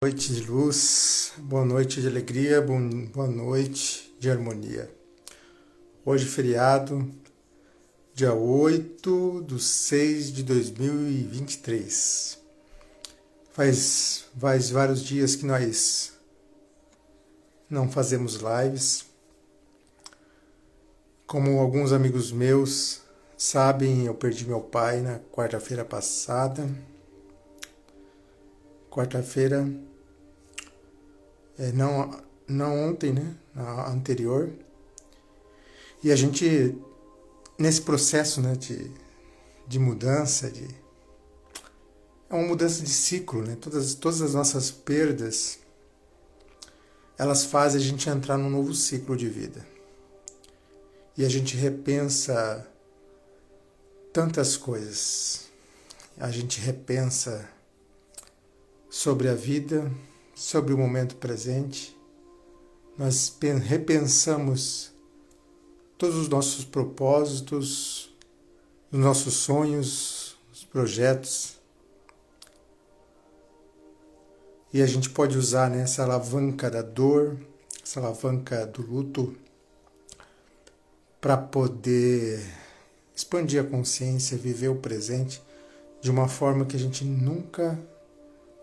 Noite de luz, boa noite de alegria, boa noite de harmonia. Hoje feriado, dia 8/6/2023. Faz vários dias que nós não fazemos lives. Como alguns amigos meus sabem, eu perdi meu pai na quarta-feira passada. Quarta-feira, não ontem, né? A anterior. E a gente, nesse processo, né, de mudança, é uma mudança de ciclo, né? Todas as nossas perdas, elas fazem a gente entrar num novo ciclo de vida. E a gente repensa tantas coisas. A gente repensa sobre a vida, sobre o momento presente. Nós repensamos todos os nossos propósitos, os nossos sonhos, os projetos. E a gente pode usar, né, essa alavanca da dor, essa alavanca do luto, para poder expandir a consciência, viver o presente de uma forma que a gente nunca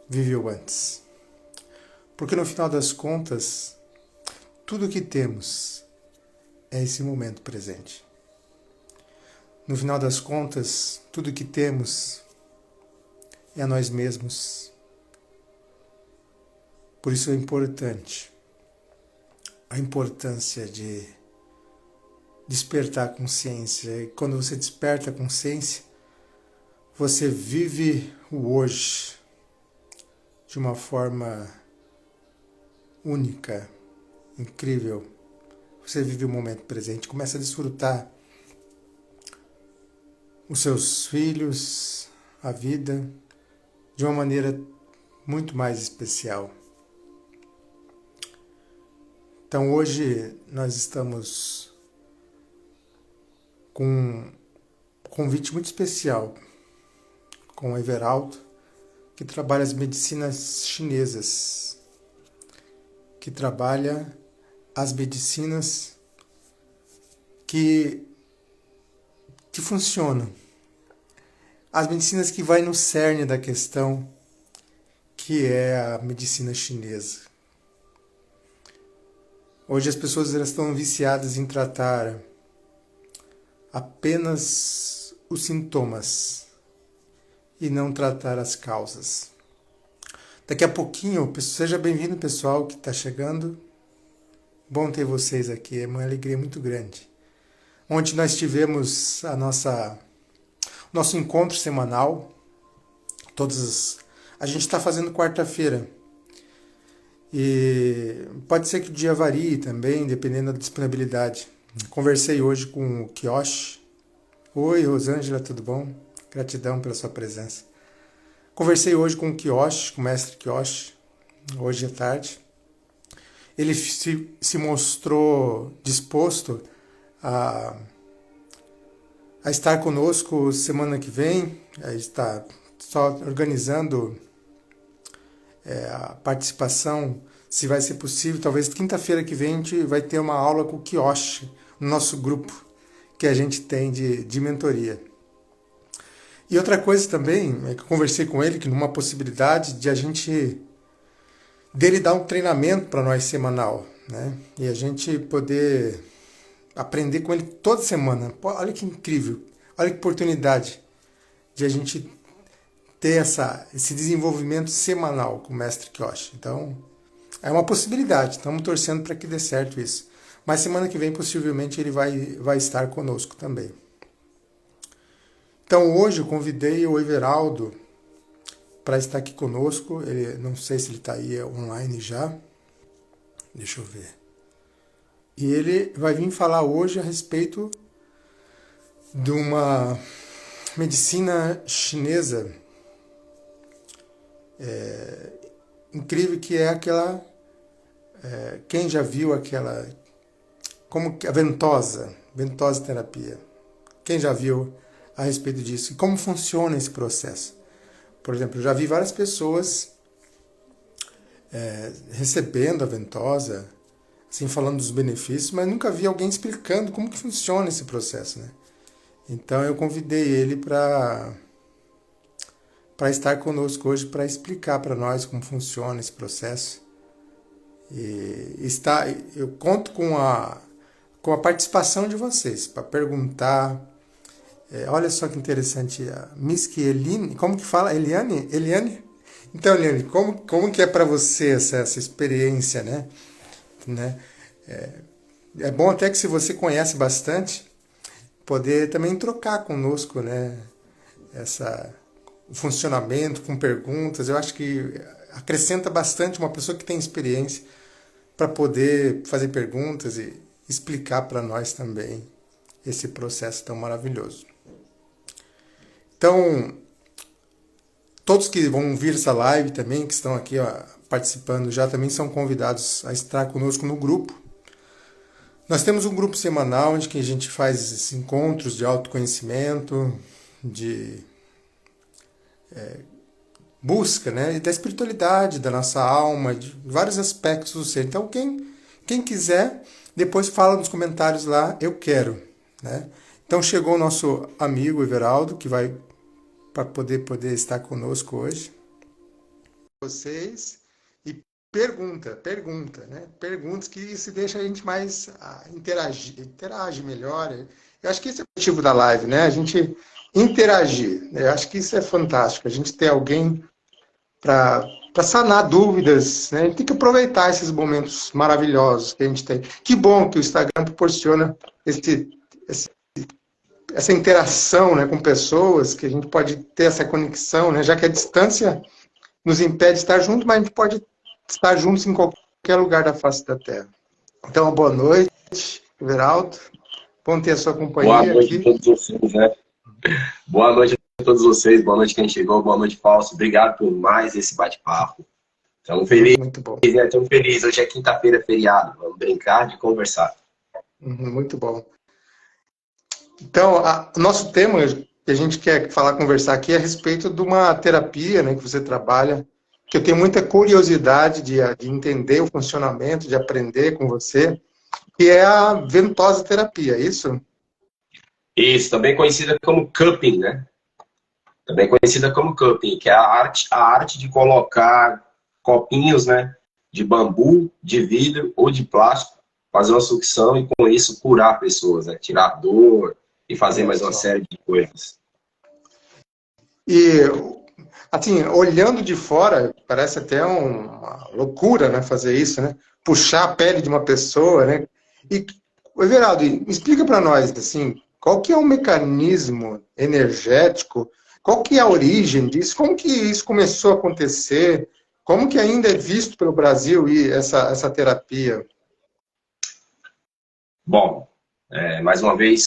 viveu antes. Porque no final das contas, tudo que temos é esse momento presente. No final das contas, tudo que temos é a nós mesmos. Por isso é importante a importância de despertar a consciência. E quando você desperta a consciência, você vive o hoje de uma forma única, incrível. Você vive o momento presente, começa a desfrutar os seus filhos, a vida, de uma maneira muito mais especial. Então hoje nós estamos com um convite muito especial com o Everaldo, que trabalha as medicinas chinesas, que trabalha as medicinas que funcionam, as medicinas que vai no cerne da questão, que é a medicina chinesa. Hoje as pessoas elas estão viciadas em tratar apenas os sintomas e não tratar as causas. Daqui a pouquinho, seja bem-vindo pessoal que está chegando. Bom ter vocês aqui, é uma alegria muito grande. Ontem nós tivemos nosso encontro semanal. A gente está fazendo quarta-feira. E pode ser que o dia varie também, dependendo da disponibilidade. Conversei hoje com o Kiyoshi. Oi, Rosângela, tudo bom? Gratidão pela sua presença. Conversei hoje com o Kiyoshi, com o mestre Kiyoshi, hoje à tarde. Ele se mostrou disposto a estar conosco semana que vem. Está só organizando a participação, se vai ser possível. Talvez quinta-feira que vem a gente vai ter uma aula com o Kiyoshi, no nosso grupo que a gente tem de mentoria. E outra coisa também, é que eu conversei com ele, que numa possibilidade de dele dar um treinamento para nós semanal, né? E a gente poder aprender com ele toda semana. Olha que incrível, olha que oportunidade de a gente ter esse desenvolvimento semanal com o mestre Kiyoshi. Então, é uma possibilidade, estamos torcendo para que dê certo isso. Mas semana que vem, possivelmente, ele vai estar conosco também. Então hoje eu convidei o Everaldo para estar aqui conosco. Não sei se ele está aí online já. Deixa eu ver. E ele vai vir falar hoje a respeito de uma medicina chinesa incrível, que é aquela... quem já viu aquela... como a ventosa terapia. Quem já viu a respeito disso? E como funciona esse processo? Por exemplo, eu já vi várias pessoas recebendo a ventosa, assim, falando dos benefícios, mas nunca vi alguém explicando como que funciona esse processo, né? Então eu convidei ele para estar conosco hoje para explicar para nós como funciona esse processo. Eu conto com a participação de vocês para perguntar. Olha só que interessante, a Miss Eline, como que fala? Eliane? Eliane? Então, Eliane, como que é para você essa experiência, né? É bom até que, se você conhece bastante, poder também trocar conosco, né? O funcionamento, com perguntas. Eu acho que acrescenta bastante uma pessoa que tem experiência para poder fazer perguntas e explicar para nós também esse processo tão maravilhoso. Então, todos que vão vir essa live também, que estão aqui participando já, também são convidados a estar conosco no grupo. Nós temos um grupo semanal onde que a gente faz esses encontros de autoconhecimento, de busca, né, da espiritualidade, da nossa alma, de vários aspectos do ser. Então, quem quiser, depois fala nos comentários lá, eu quero, né? Então, chegou o nosso amigo Everaldo, que vai para poder estar conosco hoje. Vocês, e pergunta, né? Perguntas que isso deixa a gente mais interage melhor. Eu acho que esse é o objetivo da live, né? A gente interagir. Eu acho que isso é fantástico. A gente ter alguém para sanar dúvidas, né? A gente tem que aproveitar esses momentos maravilhosos que a gente tem. Que bom que o Instagram proporciona essa interação, né, com pessoas, que a gente pode ter essa conexão, né? Já que a distância nos impede de estar juntos, mas a gente pode estar juntos em qualquer lugar da face da Terra. Então, boa noite, Everaldo. Bom ter a sua companhia aqui. Boa noite aqui. A todos vocês, né? Boa noite a todos vocês, boa noite quem chegou, boa noite, Fausto. Obrigado por mais esse bate-papo. Estamos felizes, muito bom, né? Estamos felizes. Hoje é quinta-feira, feriado. Vamos brincar de conversar. Muito bom. Então, o nosso tema que a gente quer conversar aqui é a respeito de uma terapia, né, que você trabalha, que eu tenho muita curiosidade de entender o funcionamento, de aprender com você, que é a ventosa terapia, é isso? Isso, também conhecida como cupping, né? Também conhecida como cupping, que é a arte de colocar copinhos, né, de bambu, de vidro ou de plástico, fazer uma sucção e com isso curar pessoas, né? Tirar dor e fazer mais uma série de coisas. E, assim, olhando de fora, parece até uma loucura, né, fazer isso, né? Puxar a pele de uma pessoa, né? E, Everaldo, explica para nós, assim, qual que é o mecanismo energético, qual que é a origem disso, como que isso começou a acontecer, como que ainda é visto pelo Brasil e essa terapia? Bom, mais uma vez,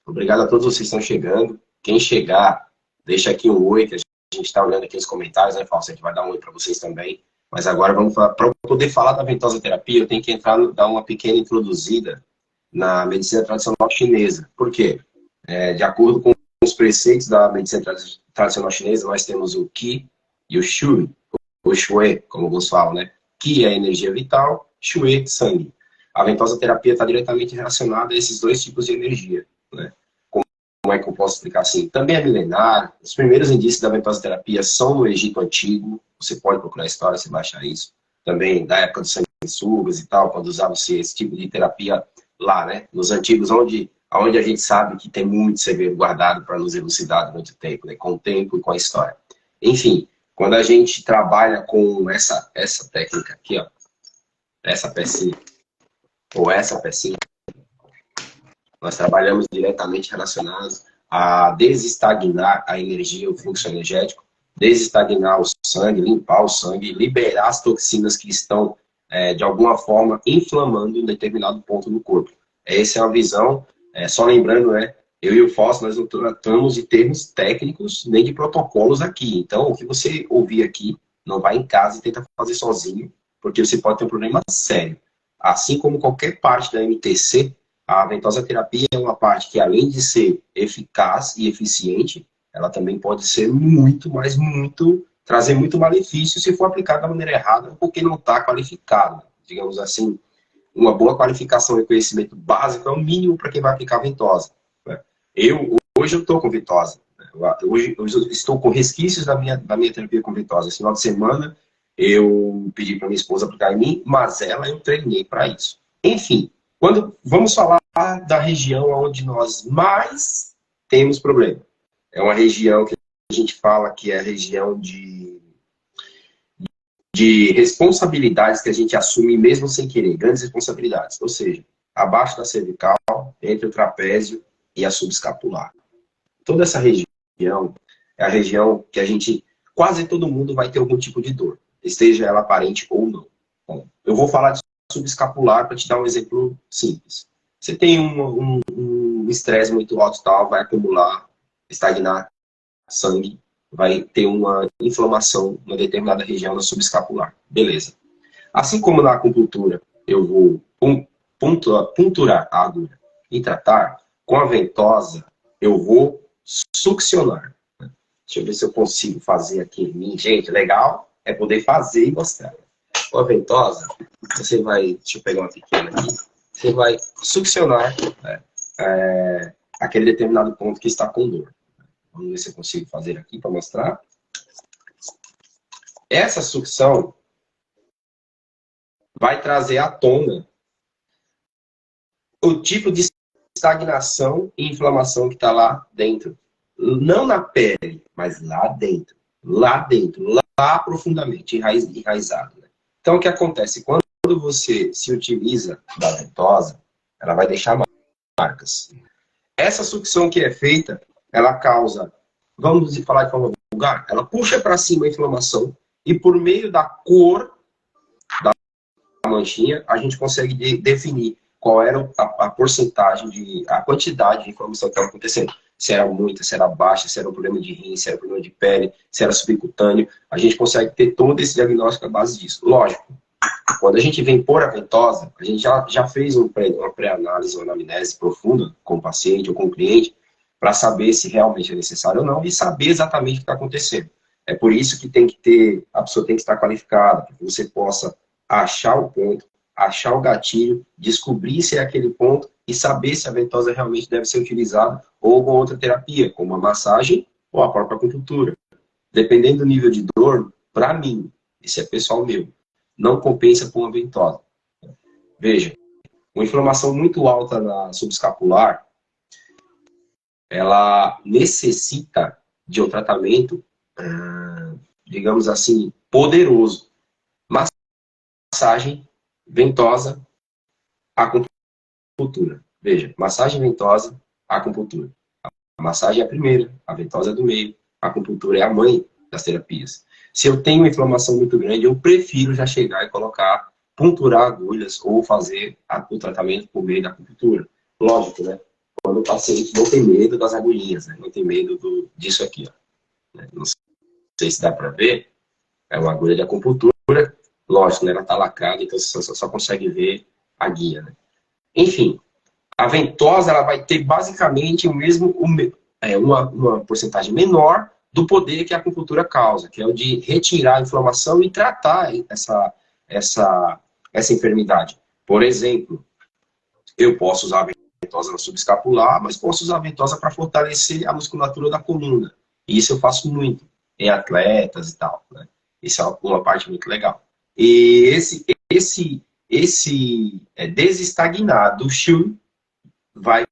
obrigado a todos vocês que estão chegando. Quem chegar, deixa aqui um oi, que a gente está olhando aqui nos comentários, né, Fausto? A gente vai dar um oi para vocês também. Mas agora vamos falar, para poder falar da ventosa terapia, eu tenho que dar uma pequena introduzida na medicina tradicional chinesa. Por quê? De acordo com os preceitos da medicina tradicional chinesa, nós temos o Qi e o Shui, o Shui, como alguns falam, né? Qi é energia vital, Shui, sangue. A ventosa terapia está diretamente relacionada a esses dois tipos de energia, né? Como é que eu posso explicar assim? Também é milenar. Os primeiros indícios da ventosa terapia são no Egito Antigo. Você pode procurar a história, você vai achar isso. Também da época dos sanguessugas e tal, quando usava-se esse tipo de terapia lá, né? Nos antigos, onde a gente sabe que tem muito segredo guardado para nos elucidar durante o tempo, né? Com o tempo e com a história. Enfim, quando a gente trabalha com essa técnica aqui, ó, essa pecinha, ou essa pecinha, nós trabalhamos diretamente relacionados a desestagnar a energia, o fluxo energético, desestagnar o sangue, limpar o sangue, liberar as toxinas que estão, de alguma forma, inflamando em determinado ponto do corpo. Essa é uma visão, só lembrando, né, eu e o Fausto, nós não tratamos de termos técnicos nem de protocolos aqui. Então, o que você ouvir aqui, não vai em casa e tenta fazer sozinho, porque você pode ter um problema sério. Assim como qualquer parte da MTC, a ventosa terapia é uma parte que, além de ser eficaz e eficiente, ela também pode ser muito, mas muito trazer muito malefício se for aplicado da maneira errada, porque não está qualificado. Digamos assim, uma boa qualificação e conhecimento básico é o mínimo para quem vai aplicar a ventosa. Hoje eu estou com ventosa. Hoje eu estou com resquícios da minha terapia com ventosa. Esse final de semana eu pedi para minha esposa aplicar em mim, mas eu treinei para isso. Enfim, vamos falar da região onde nós mais temos problema. É uma região que a gente fala que é a região de responsabilidades que a gente assume mesmo sem querer, grandes responsabilidades. Ou seja, abaixo da cervical, entre o trapézio e a subescapular. Toda essa região é a região que quase todo mundo vai ter algum tipo de dor, esteja ela aparente ou não. Bom, eu vou falar de subescapular para te dar um exemplo simples. Você tem um estresse muito alto e tal, vai acumular, estagnar sangue, vai ter uma inflamação numa determinada região da subescapular. Beleza. Assim como na acupuntura, eu vou punturar a agulha e tratar, com a ventosa, eu vou succionar. Deixa eu ver se eu consigo fazer aqui em mim. Gente, legal é poder fazer e mostrar. Com a ventosa, você vai... Deixa eu pegar uma pequena aqui. Você vai succionar, né, aquele determinado ponto que está com dor. Vamos ver se eu consigo fazer aqui para mostrar. Essa sucção vai trazer à tona o tipo de estagnação e inflamação que está lá dentro. Não na pele, mas lá dentro. Lá dentro, lá profundamente, enraizado. Né? Então, o que acontece? Quando você se utiliza da ventosa, ela vai deixar marcas. Essa sucção que é feita, ela causa, vamos falar de forma vulgar, ela puxa para cima a inflamação e por meio da cor da manchinha, a gente consegue definir qual era a porcentagem, a quantidade de inflamação que estava acontecendo. Se era muita, se era baixa, se era um problema de rim, se era um problema de pele, se era subcutâneo. A gente consegue ter todo esse diagnóstico à base disso. Lógico, quando a gente vem pôr a ventosa, a gente já fez uma pré-análise, uma anamnese profunda com o paciente ou com o cliente, para saber se realmente é necessário ou não e saber exatamente o que está acontecendo. É por isso que a pessoa tem que estar qualificada, para que você possa achar o ponto, achar o gatilho, descobrir se é aquele ponto e saber se a ventosa realmente deve ser utilizada ou alguma outra terapia, como a massagem ou a própria acupuntura. Dependendo do nível de dor, para mim, isso é pessoal meu, não compensa com uma ventosa. Veja, uma inflamação muito alta na subescapular, ela necessita de um tratamento, digamos assim, poderoso. Massagem ventosa, acupuntura. Veja, massagem ventosa, acupuntura. A massagem é a primeira, a ventosa é do meio, a acupuntura é a mãe das terapias. Se eu tenho uma inflamação muito grande, eu prefiro já chegar e punturar agulhas ou fazer o tratamento por meio da acupuntura. Lógico, né? Quando o paciente não tem medo das agulhinhas, né? Não tem medo disso aqui, ó. Não sei se dá para ver, é uma agulha de acupuntura. Lógico, né? Ela está lacrada, então você só consegue ver a guia, né? Enfim, a ventosa ela vai ter basicamente uma porcentagem menor do poder que a acupuntura causa, que é o de retirar a inflamação e tratar essa enfermidade. Por exemplo, eu posso usar a ventosa na subescapular, mas posso usar a ventosa para fortalecer a musculatura da coluna. E isso eu faço muito em atletas e tal, né? Isso é uma parte muito legal. E esse desestagnar do Shu vai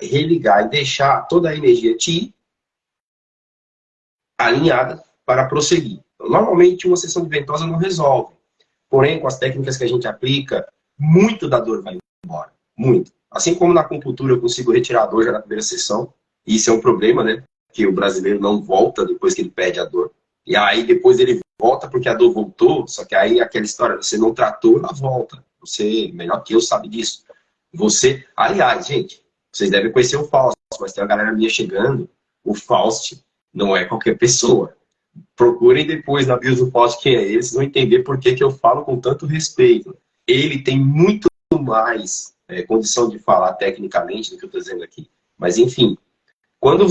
religar e deixar toda a energia Ti alinhada para prosseguir. Normalmente, uma sessão de ventosa não resolve. Porém, com as técnicas que a gente aplica, muito da dor vai embora. Muito. Assim como na acupuntura eu consigo retirar a dor já na primeira sessão. E isso é um problema, né? Que o brasileiro não volta depois que ele perde a dor. E aí depois ele volta porque a dor voltou, só que aí aquela história, você não tratou, ela volta. Você, melhor que eu, sabe disso. Aliás, gente, vocês devem conhecer o Fausto, mas tem uma galera minha chegando. O Fausto não é qualquer pessoa. Procurem depois na bio do Fausto quem é ele, vocês vão entender por que eu falo com tanto respeito. Ele tem muito mais condição de falar tecnicamente do que eu estou dizendo aqui. Mas, enfim, quando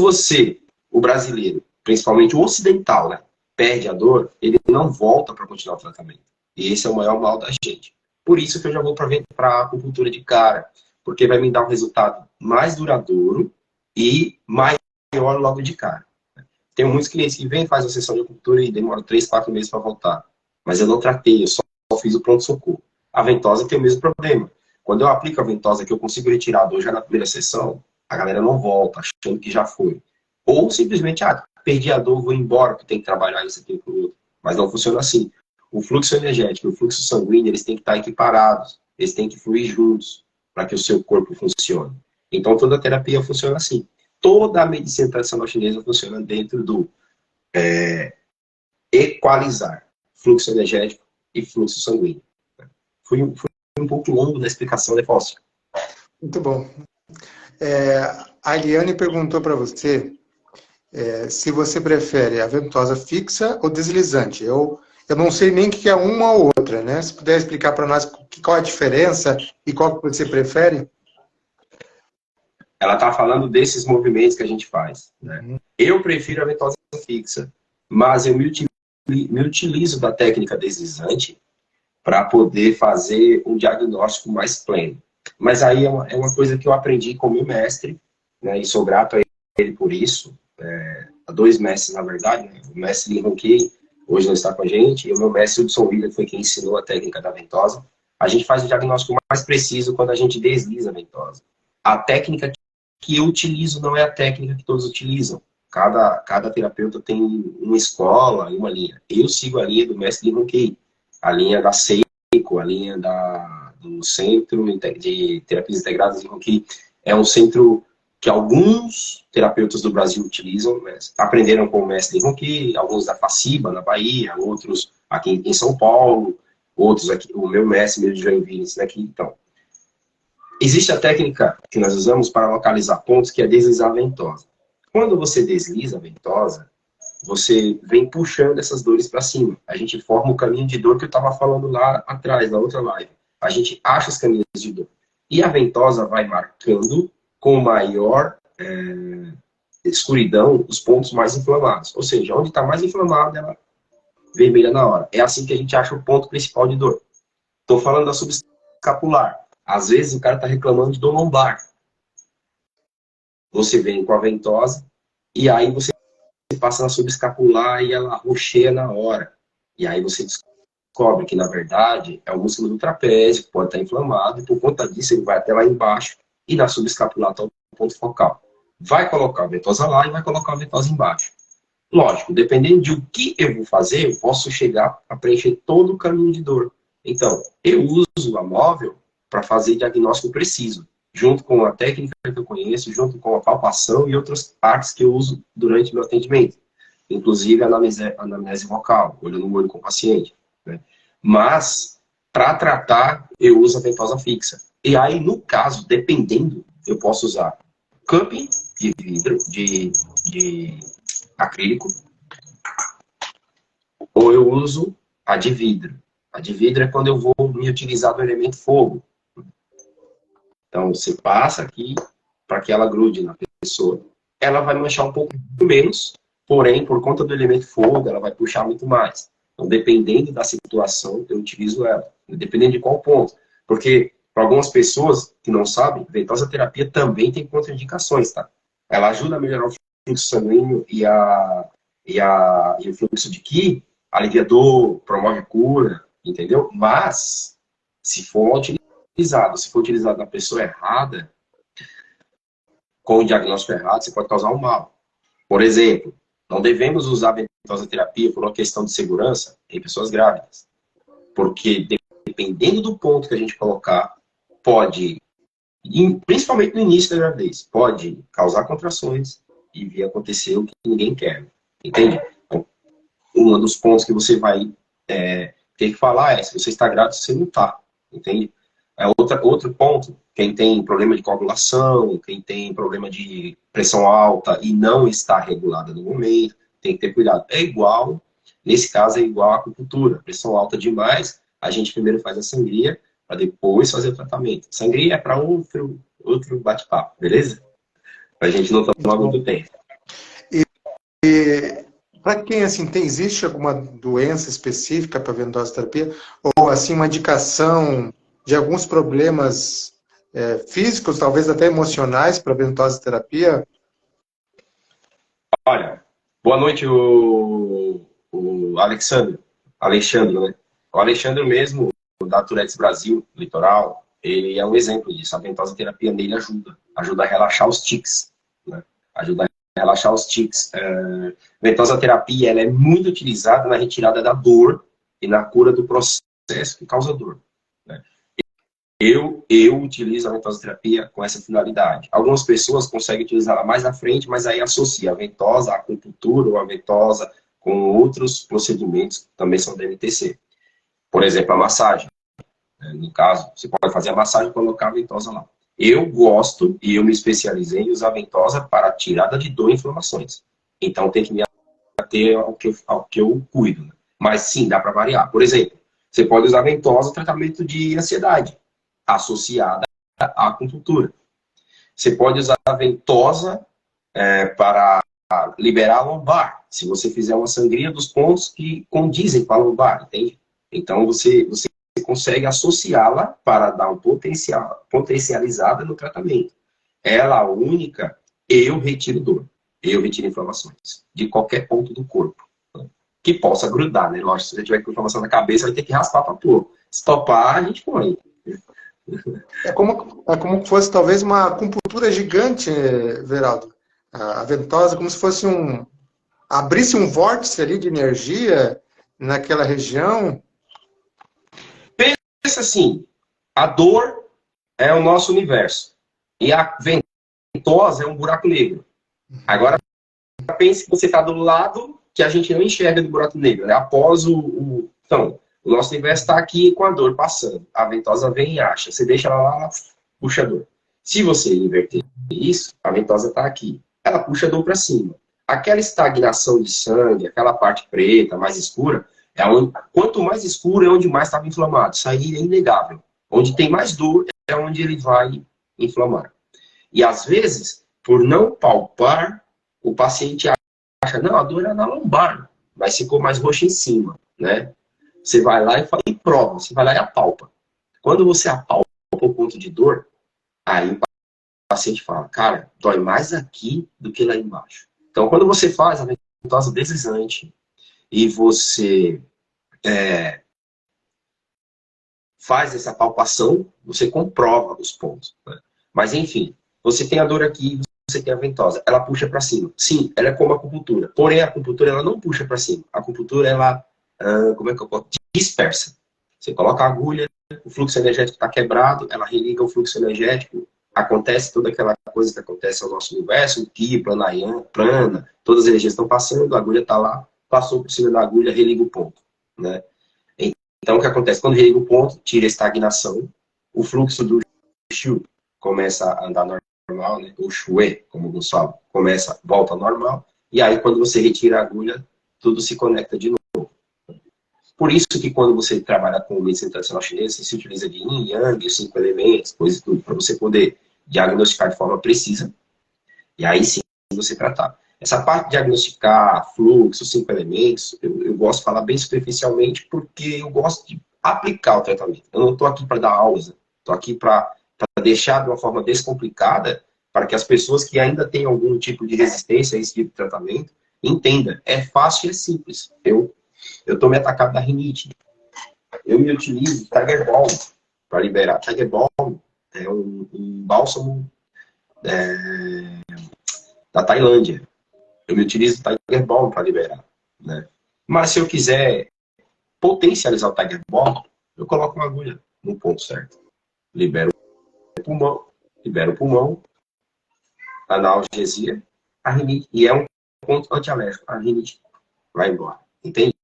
o brasileiro, principalmente o ocidental, né, perde a dor, ele não volta para continuar o tratamento. E esse é o maior mal da gente. Por isso que eu já vou para a acupuntura de cara, porque vai me dar um resultado mais duradouro e maior logo de cara. Tem muitos clientes que vêm, fazem a sessão de acupuntura e demoram 3, 4 meses para voltar. Mas eu não tratei, eu só fiz o pronto-socorro. A ventosa tem o mesmo problema. Quando eu aplico a ventosa, que eu consigo retirar a dor já na primeira sessão, a galera não volta, achando que já foi. Ou simplesmente, perdi a dor, vou embora, porque tem que trabalhar isso aqui com o outro. Mas não funciona assim. O fluxo energético e o fluxo sanguíneo, eles têm que estar equiparados. Eles têm que fluir juntos para que o seu corpo funcione. Então, toda a terapia funciona assim. Toda a medicina tradicional chinesa funciona dentro do equalizar fluxo energético e fluxo sanguíneo. Fui um pouco longo na explicação, né, Fausto? Muito bom. A Eliane perguntou para você se você prefere a ventosa fixa ou deslizante. Eu não sei nem o que é uma ou outra, né? Se puder explicar para nós qual é a diferença e qual que você prefere. Ela está falando desses movimentos que a gente faz. Né? Eu prefiro a ventosa fixa, mas eu me utilizo da técnica deslizante para poder fazer um diagnóstico mais pleno. Mas aí é uma coisa que eu aprendi com o meu mestre, né, e sou grato a ele por isso. Há 2 mestres, na verdade. Né? O mestre Lee Hong-Ki, hoje não está com a gente, e o meu mestre Hudson Wheeler foi quem ensinou a técnica da ventosa. A gente faz o diagnóstico mais preciso quando a gente desliza a ventosa. A técnica que eu utilizo não é a técnica que todos utilizam. Cada terapeuta tem uma escola e uma linha. Eu sigo a linha do mestre Lee Hong-Ki, a linha da Seiko, a linha do Centro de Terapias Integradas de Hong-Ki. É um centro que alguns terapeutas do Brasil utilizam, né? Aprenderam com o mestre Lee Hong-Ki, alguns da Faciba, na Bahia, outros aqui em São Paulo, outros aqui, o meu mestre mesmo de Joinville, aqui. Então, existe a técnica que nós usamos para localizar pontos, que é deslizar a ventosa. Quando você desliza a ventosa, você vem puxando essas dores para cima. A gente forma o caminho de dor que eu estava falando lá atrás, na outra live. A gente acha os caminhos de dor. E a ventosa vai marcando com maior escuridão os pontos mais inflamados. Ou seja, onde está mais inflamado, ela vermelha na hora. É assim que a gente acha o ponto principal de dor. Estou falando da subescapular. Às vezes o cara está reclamando de dor lombar. Você vem com a ventosa e aí você passa na subescapular e ela roxeia na hora. E aí você descobre que, na verdade, é o músculo do trapézio, que pode estar inflamado, e por conta disso ele vai até lá embaixo e na subescapular está o ponto focal. Vai colocar a ventosa lá e vai colocar a ventosa embaixo. Lógico, dependendo de o que eu vou fazer, eu posso chegar a preencher todo o caminho de dor. Então, eu uso a móvel para fazer diagnóstico preciso, junto com a técnica que eu conheço, junto com a palpação e outras partes que eu uso durante o meu atendimento. Inclusive a anamnese vocal, olho no olho com o paciente. Né? Mas, para tratar, eu uso a ventosa fixa. E aí, no caso, dependendo, eu posso usar cupping de vidro, de acrílico, ou eu uso a de vidro. A de vidro é quando eu vou me utilizar do elemento fogo. Então, você passa aqui para que ela grude na pessoa. Ela vai manchar um pouco menos, porém, por conta do elemento fogo, ela vai puxar muito mais. Então, dependendo da situação, eu utilizo ela. Dependendo de qual ponto. Porque, para algumas pessoas que não sabem, ventosa terapia também tem contraindicações, tá? Ela ajuda a melhorar o fluxo sanguíneo e o fluxo de Qi, alivia dor, promove cura, entendeu? Mas, se for utilizado na pessoa errada, com o diagnóstico errado, você pode causar um mal. Por exemplo, não devemos usar a ventosa terapia por uma questão de segurança em pessoas grávidas. Porque, dependendo do ponto que a gente colocar, pode, principalmente no início da gravidez, pode causar contrações e vir acontecer o que ninguém quer. Entende? Então, um dos pontos que você vai ter que falar é se você está grávida, se você não está. Entende? Outro ponto, quem tem problema de coagulação, quem tem problema de pressão alta e não está regulada no momento, tem que ter cuidado. Nesse caso é igual à acupuntura. Pressão alta demais, a gente primeiro faz a sangria, para depois fazer o tratamento. Sangria é para outro bate-papo, beleza? Para a gente não tomar muito tempo. E Para quem assim existe alguma doença específica para ventosa-terapia ou assim uma indicação de alguns problemas físicos, talvez até emocionais para ventosa-terapia? Olha, boa noite, o Alexandre, né? O Alexandre mesmo, da Turetes Brasil, Litoral, ele é um exemplo disso. A ventosa terapia nele ajuda a relaxar os tics, né? Ajuda a relaxar os tics. Ventosa terapia, ela é muito utilizada na retirada da dor e na cura do processo que causa dor, né? Eu utilizo a ventosa terapia com essa finalidade. Algumas pessoas conseguem utilizá-la mais à frente, mas aí associa a ventosa, a acupuntura ou a ventosa com outros procedimentos que também são DMTC. Por exemplo, a massagem. No caso, você pode fazer a massagem e colocar a ventosa lá. Eu gosto e eu me especializei em usar a ventosa para tirada de dor e inflamações. Então tem que me ater ao que eu cuido, né? Mas sim, dá para variar. Por exemplo, você pode usar a ventosa no tratamento de ansiedade, associada à acupuntura. Você pode usar a ventosa para liberar a lombar, se você fizer uma sangria dos pontos que condizem com a lombar, entende? Então você consegue associá-la para dar um potencializada no tratamento. Ela única, eu retiro dor, eu retiro inflamações de qualquer ponto do corpo, né? Que possa grudar, né? Lógico, se você tiver com inflamação na cabeça, vai ter que raspar para pôr. Se topar, a gente põe. É como que fosse talvez uma acupuntura gigante, Veraldo. A ventosa, como se fosse abrisse um vórtice ali de energia naquela região. Pensa assim, a dor é o nosso universo e a ventosa é um buraco negro. Agora, pense que você está do lado que a gente não enxerga do buraco negro, né? Após Então, o nosso universo está aqui com a dor passando. A ventosa vem e acha. Você deixa ela lá, ela puxa a dor. Se você inverter isso, a ventosa está aqui. Ela puxa a dor para cima. Aquela estagnação de sangue, aquela parte preta, mais escura, quanto mais escuro é onde mais estava inflamado. Isso aí é inegável. Onde tem mais dor é onde ele vai inflamar. E às vezes, por não palpar, o paciente acha, não, a dor é na lombar, mas ficou mais roxa em cima, né? Você vai lá e prova, você vai lá e apalpa. Quando você apalpa o ponto de dor, aí o paciente fala, cara, dói mais aqui do que lá embaixo. Então, quando você faz a ventosa deslizante e você faz essa palpação, você comprova os pontos, né? Mas, enfim, você tem a dor aqui, você tem a ventosa, ela puxa para cima. Sim, ela é como a acupuntura. Porém, a acupuntura ela não puxa para cima. A acupuntura, ela, como é que eu posso? Dispersa. Você coloca a agulha, o fluxo energético está quebrado, ela religa o fluxo energético, acontece toda aquela coisa que acontece ao nosso universo, o ki, pranayama, prana, todas as energias estão passando, a agulha está lá, passou por cima da agulha, religa o ponto, né? Então, o que acontece? Quando religa o ponto, tira a estagnação, o fluxo do shu começa a andar normal, né? O shue, como alguns falam, volta ao normal, e aí quando você retira a agulha, tudo se conecta de novo. Por isso que quando você trabalha com medicina tradicional chinesa, você se utiliza de yin, yang, os 5 elementos, coisas e tudo, para você poder diagnosticar de forma precisa, e aí sim você tratar. Essa parte de diagnosticar fluxo, 5 elementos, eu gosto de falar bem superficialmente, porque eu gosto de aplicar o tratamento. Eu não estou aqui para dar aulas, estou aqui para deixar de uma forma descomplicada, para que as pessoas que ainda têm algum tipo de resistência a esse tipo de tratamento entendam. É fácil e é simples. Eu estou me atacado da rinite. Eu me utilizo Tiger Balm para liberar. Tiger Balm é um bálsamo da Tailândia. Eu me utilizo o Tiger Balm para liberar, né? Mas se eu quiser potencializar o Tiger Balm, eu coloco uma agulha no ponto certo. Libero o pulmão, analgesia, a rinite. E é um ponto antialérgico. A rinite vai embora. Entende?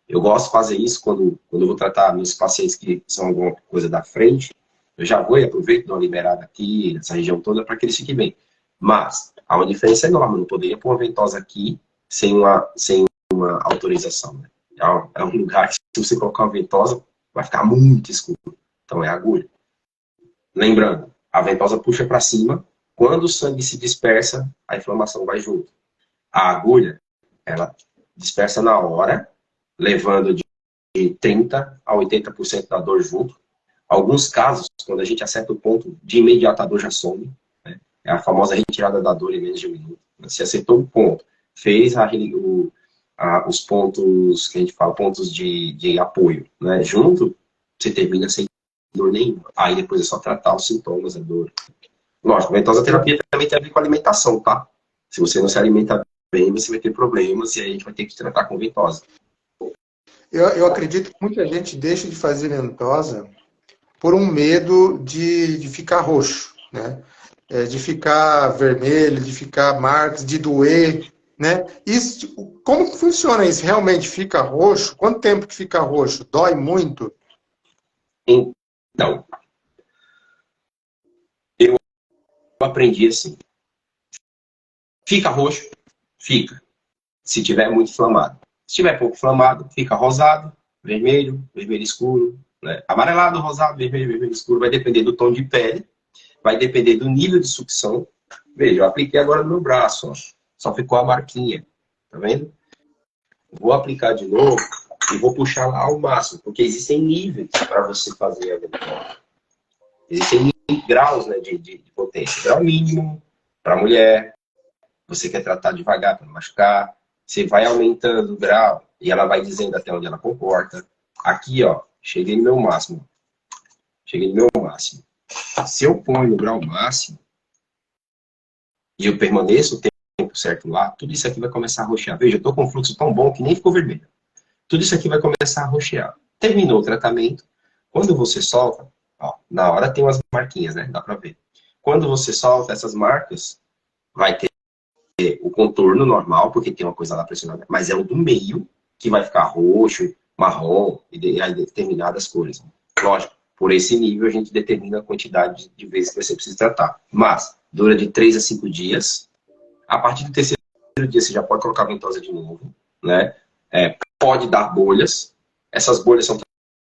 Eu gosto de fazer isso quando eu vou tratar meus pacientes que são alguma coisa da frente. Eu já vou e aproveito, dou uma liberada aqui, nessa região toda, para que eles fiquem bem. Mas há uma diferença enorme. Eu não poderia pôr uma ventosa aqui sem uma autorização, né? É um lugar que, se você colocar uma ventosa, vai ficar muito escuro. Então, é agulha. Lembrando, a ventosa puxa para cima. Quando o sangue se dispersa, a inflamação vai junto. A agulha, ela dispersa na hora, levando de 30% a 80% da dor junto. Alguns casos, quando a gente acerta o ponto, de imediato a dor já some. Né? É a famosa retirada da dor em menos de um minuto. Você acertou o ponto, fez os pontos, que a gente fala, pontos de apoio, né? Junto, você termina sem dor nenhuma. Aí depois é só tratar os sintomas da dor. Lógico, a ventosa terapia também tem a ver com alimentação, tá? Se você não se alimenta bem, você vai ter problemas e aí a gente vai ter que tratar com ventosa. Eu acredito que muita gente deixa de fazer ventosa por um medo de ficar roxo, né? De ficar vermelho, de ficar marcas, de doer, né? Isso, como que funciona isso? Realmente fica roxo? Quanto tempo que fica roxo? Dói muito? Então, eu aprendi assim. Fica roxo? Fica. Se tiver muito inflamado. Se tiver pouco inflamado, fica rosado, vermelho, vermelho escuro, né? Amarelado, rosado, vermelho, vermelho escuro. Vai depender do tom de pele, vai depender do nível de sucção. Veja, eu apliquei agora no meu braço, ó. Só ficou a marquinha. Tá vendo? Vou aplicar de novo e vou puxar lá ao máximo, porque existem níveis para você fazer a ventosa. Existem graus, né, de potência. Grau mínimo para mulher. Você quer tratar devagar para não machucar. Você vai aumentando o grau e ela vai dizendo até onde ela comporta. Aqui, ó, cheguei no meu máximo. Cheguei no meu máximo. Se eu ponho no grau máximo e eu permaneço o tempo certo lá, tudo isso aqui vai começar a roxear. Veja, eu tô com um fluxo tão bom que nem ficou vermelho. Tudo isso aqui vai começar a roxear. Terminou o tratamento. Quando você solta, ó, na hora tem umas marquinhas, né? Dá pra ver. Quando você solta essas marcas, vai ter o contorno normal, porque tem uma coisa lá pressionada, mas é o do meio que vai ficar roxo, marrom e aí determinadas cores. Lógico, por esse nível a gente determina a quantidade de vezes que você precisa tratar. Mas dura de 3 a 5 dias. A partir do terceiro dia você já pode colocar a ventosa de novo, né? Pode dar bolhas. Essas bolhas são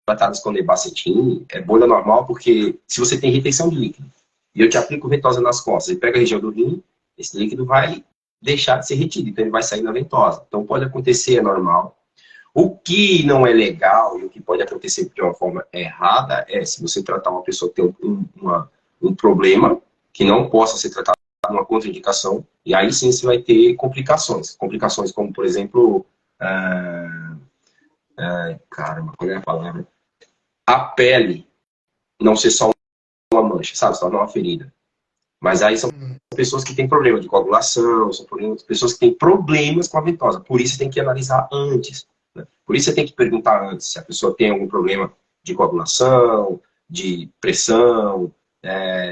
tratadas com nebacetim. É bolha normal porque se você tem retenção de líquido e eu te aplico ventosa nas costas e pega a região do rim, esse líquido vai deixar de ser retido, então ele vai sair na ventosa. Então pode acontecer, é normal. O que não é legal e o que pode acontecer de uma forma errada é se você tratar uma pessoa que tem um problema que não possa ser tratado uma contraindicação, e aí sim você vai ter complicações. Complicações como, por exemplo, caramba, qual é a palavra? A pele não ser só uma mancha, sabe? Só uma ferida. Mas aí são pessoas que têm problema de coagulação, são pessoas que têm problemas com a ventosa. Por isso você tem que analisar antes. Né? Por isso você tem que perguntar antes se a pessoa tem algum problema de coagulação, de pressão,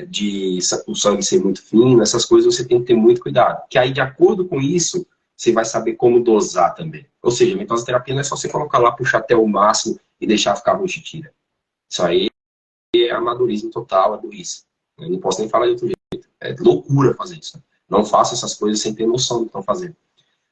de o sangue ser muito fino, essas coisas você tem que ter muito cuidado. Que aí, de acordo com isso, você vai saber como dosar também. Ou seja, a ventosa terapia não é só você colocar lá, puxar até o máximo e deixar ficar roxo e tira. Isso aí é amadorismo total, é burrice. Eu não posso nem falar de outro jeito. É loucura fazer isso. Não faça essas coisas sem ter noção do que estão fazendo.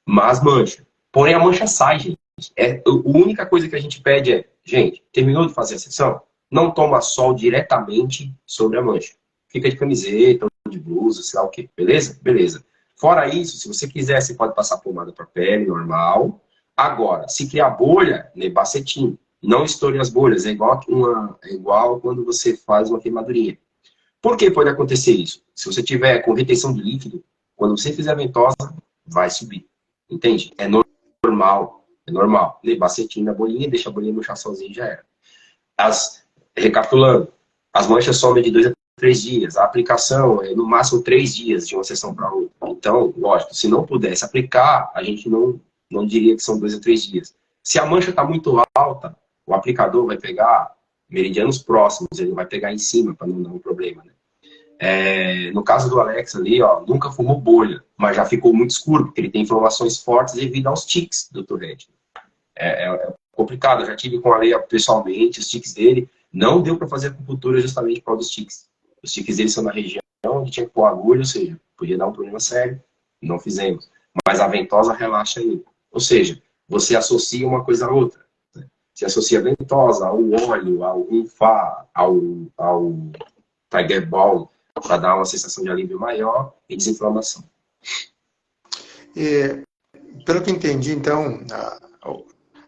Mas mancha. Porém, a mancha sai, gente. A única coisa que a gente pede é, gente, terminou de fazer a sessão? Não toma sol diretamente sobre a mancha. Fica de camiseta, de blusa, sei lá o quê. Beleza? Beleza. Fora isso, se você quiser, você pode passar pomada para pele, normal. Agora, se criar bolha, nebacetim. Não estoure as bolhas. É igual quando você faz uma queimadurinha. Por que pode acontecer isso? Se você tiver com retenção de líquido, quando você fizer a ventosa, vai subir. Entende? É normal. É normal. Nebacetim na bolinha, deixa a bolinha murchar sozinha e já era. Recapitulando, as manchas somem de 2 a 3 dias. A aplicação é no máximo 3 dias de uma sessão para outra. Então, lógico, se não pudesse aplicar, a gente não diria que são 2 a 3 dias. Se a mancha está muito alta, o aplicador vai pegar meridianos próximos, ele vai pegar em cima para não dar um problema, né? No caso do Alex ali, ó, nunca fumou bolha, mas já ficou muito escuro, porque ele tem inflamações fortes devido aos tiques do Tourette. É complicado, eu já tive com o Ale pessoalmente, os tiques dele, não deu para fazer acupuntura justamente por causa dos tiques. Os tiques dele são na região onde tinha que pôr agulha, ou seja, podia dar um problema sério, não fizemos. Mas a ventosa relaxa ele. Ou seja, você associa uma coisa a outra. Né? Você associa a ventosa ao óleo, ao Runfa, ao Tiger Balm, para dar uma sensação de alívio maior e desinflamação. pelo que eu entendi, então,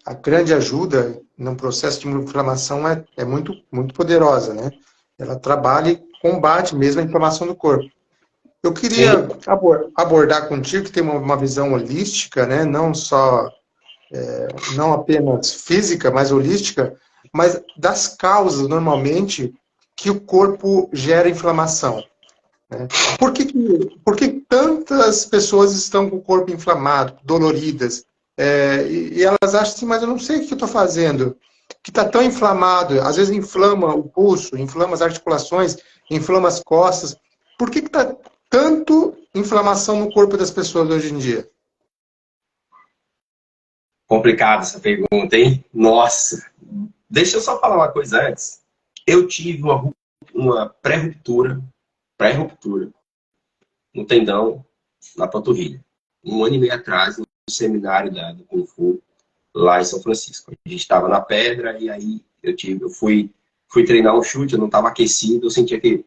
a grande ajuda no processo de inflamação é muito, muito poderosa, né? Ela trabalha e combate mesmo a inflamação do corpo. Eu Sim, queria abordar contigo que tem uma visão holística, né? Não só, não apenas física, mas holística, mas das causas, normalmente, que o corpo gera inflamação. Né? Por que tantas pessoas estão com o corpo inflamado, doloridas? E elas acham assim, mas eu não sei o que eu estou fazendo, que está tão inflamado. Às vezes inflama o pulso, inflama as articulações, inflama as costas. Por que está tanto inflamação no corpo das pessoas hoje em dia? complicada essa pergunta, hein? Nossa! Deixa eu só falar uma coisa antes. Eu tive uma pré-ruptura no tendão, na panturrilha. Um ano e meio atrás, no seminário do Kung Fu, lá em São Francisco. A gente estava na pedra e aí eu fui treinar um chute, eu não estava aquecido, eu sentia que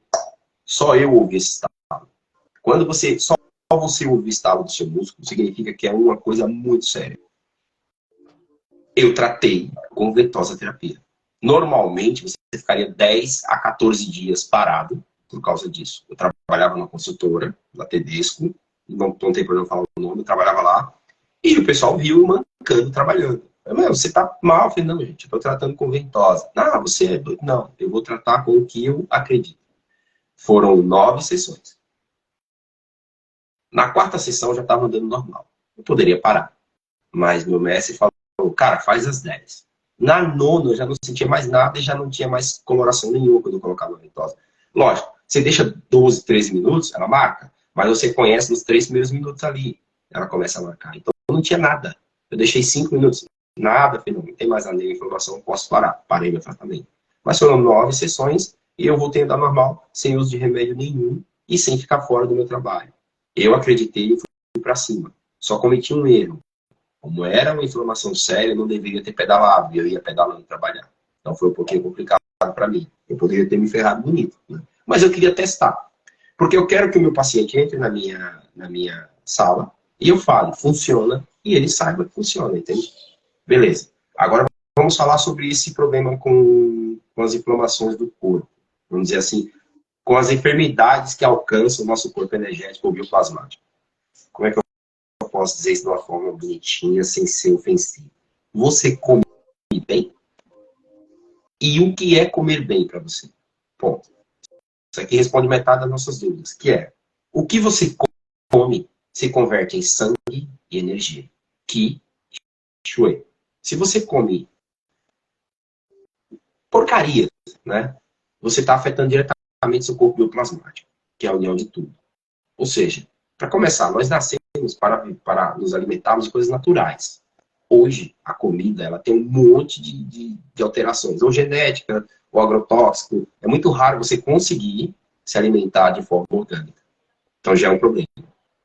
só eu ouvia esse estalo. Quando só você ouvir o estalo do seu músculo, significa que é uma coisa muito séria. Eu tratei com ventosa terapia. Normalmente, você ficaria 10 a 14 dias parado por causa disso. Eu trabalhava numa consultora, na Tedesco, não tem problema falar o nome, eu trabalhava lá, e o pessoal viu mancando, trabalhando. Você tá mal? Eu falei, não, gente, eu tô tratando com ventosa. Ah, você é doido. Não, eu vou tratar com o que eu acredito. Foram 9 sessões. Na quarta sessão, eu já estava andando normal. Eu poderia parar. Mas meu mestre falou, cara, faz as 10. Na nona, eu já não sentia mais nada e já não tinha mais coloração nenhuma quando eu colocava a ventosa. Lógico, você deixa 12, 13 minutos, ela marca, mas você conhece nos 3 primeiros minutos ali, ela começa a marcar. Então, não tinha nada. Eu deixei 5 minutos, nada, falei, não tem mais nada, informação, posso parar. Parei meu tratamento. Mas foram 9 sessões e eu voltei a andar normal, sem uso de remédio nenhum e sem ficar fora do meu trabalho. Eu acreditei e fui para cima. Só cometi um erro. Como era uma inflamação séria, eu não deveria ter pedalado, eu ia pedalando trabalhar. Então foi um pouquinho complicado para mim. Eu poderia ter me ferrado bonito, né? Mas eu queria testar. Porque eu quero que o meu paciente entre na minha sala e eu fale, funciona, e ele saiba que funciona, entende? Beleza. Agora vamos falar sobre esse problema com as inflamações do corpo. Vamos dizer assim, com as enfermidades que alcançam o nosso corpo energético ou bioplasmático. Como é que eu posso dizer isso de uma forma bonitinha, sem ser ofensivo? Você come bem? E o que é comer bem para você? Ponto. Isso aqui responde metade das nossas dúvidas, que é, o que você come se converte em sangue e energia. Qi, Shui. Se você come porcaria, né, você está afetando diretamente seu corpo bioplasmático, que é a união de tudo. Ou seja, para começar, nós nascemos para nos alimentarmos de coisas naturais. Hoje, a comida ela tem um monte de alterações, ou genética, ou agrotóxico. É muito raro você conseguir se alimentar de forma orgânica. Então já é um problema.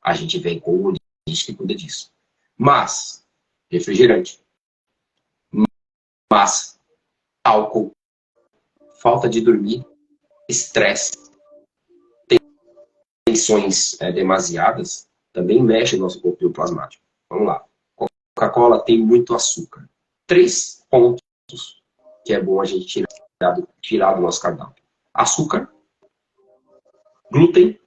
A gente vem com o holístico e cuida disso. Mas, refrigerante, massa, álcool, falta de dormir, estresse, tensões demasiadas, também mexe no nosso corpo bioplasmático. Vamos lá. Coca-Cola tem muito açúcar. 3 pontos que é bom a gente tirar do nosso cardápio. Açúcar, glúten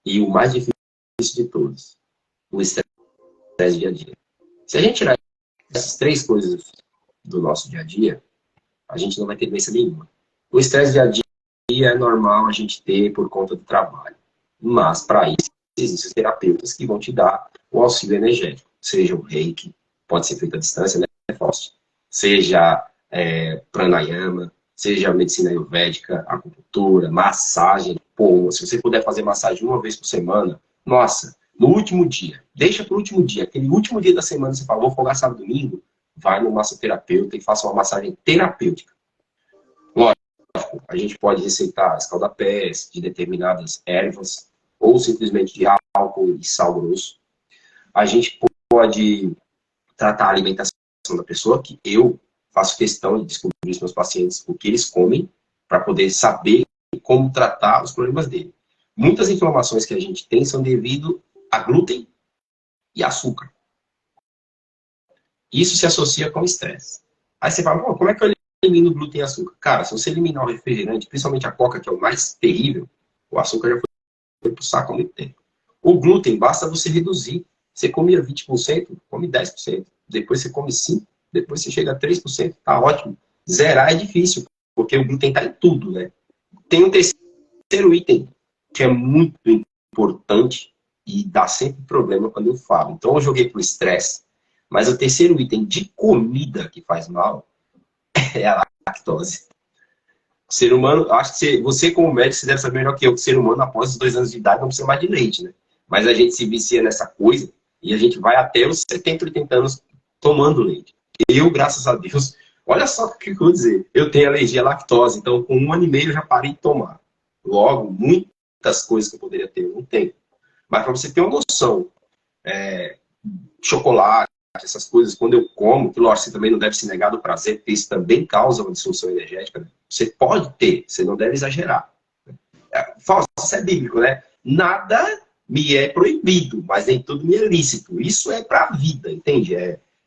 e o mais difícil de todos, o estresse dia a dia. Se a gente tirar essas 3 coisas do nosso dia a dia, a gente não vai ter doença nenhuma. O estresse dia a dia é normal a gente ter por conta do trabalho. Mas, para isso, existem terapeutas que vão te dar o auxílio energético. Seja o reiki, pode ser feito à distância, né? Seja pranayama, seja a medicina ayurvédica, acupuntura, massagem. Pô, se você puder fazer massagem uma vez por semana, nossa, no último dia, deixa para o último dia, aquele último dia da semana, você fala, vou folgar sábado e domingo, vai no massoterapeuta e faça uma massagem terapêutica. Lógico, a gente pode receitar escaldapés de determinadas ervas, ou simplesmente de álcool e sal grosso. A gente pode tratar a alimentação da pessoa, que eu faço questão de descobrir para os meus pacientes o que eles comem, para poder saber como tratar os problemas dele. Muitas inflamações que a gente tem são devido a glúten e açúcar. Isso se associa com estresse. Aí você fala, como é que eu elimino glúten e açúcar? Cara, se você eliminar o refrigerante, principalmente a coca, que é o mais terrível, o açúcar já foi pro saco há muito tempo. O glúten, basta você reduzir. Você comia 20%, come 10%. Depois você come 5%, depois você chega a 3%, tá ótimo. Zerar é difícil, porque o glúten tá em tudo, né? Tem um terceiro item, que é muito importante e dá sempre problema quando eu falo. Então eu joguei pro estresse, mas o terceiro item de comida que faz mal é a lactose. O ser humano, acho que você como médico, você deve saber melhor que eu, que o ser humano após os 2 anos de idade não precisa mais de leite, né? Mas a gente se vicia nessa coisa e a gente vai até os 70, 80 anos tomando leite. Eu, graças a Deus, olha só o que eu vou dizer, eu tenho alergia à lactose, então com 1 ano e meio eu já parei de tomar. Logo, muitas coisas que eu poderia ter, eu não tenho. Mas para você ter uma noção, chocolate, essas coisas, quando eu como, que lógico, você também não deve se negar do prazer, porque isso também causa uma disfunção energética, né? Você pode ter, você não deve exagerar. Fausto, isso é bíblico, né? Nada me é proibido, mas nem tudo me é lícito. Isso é para a vida, entende?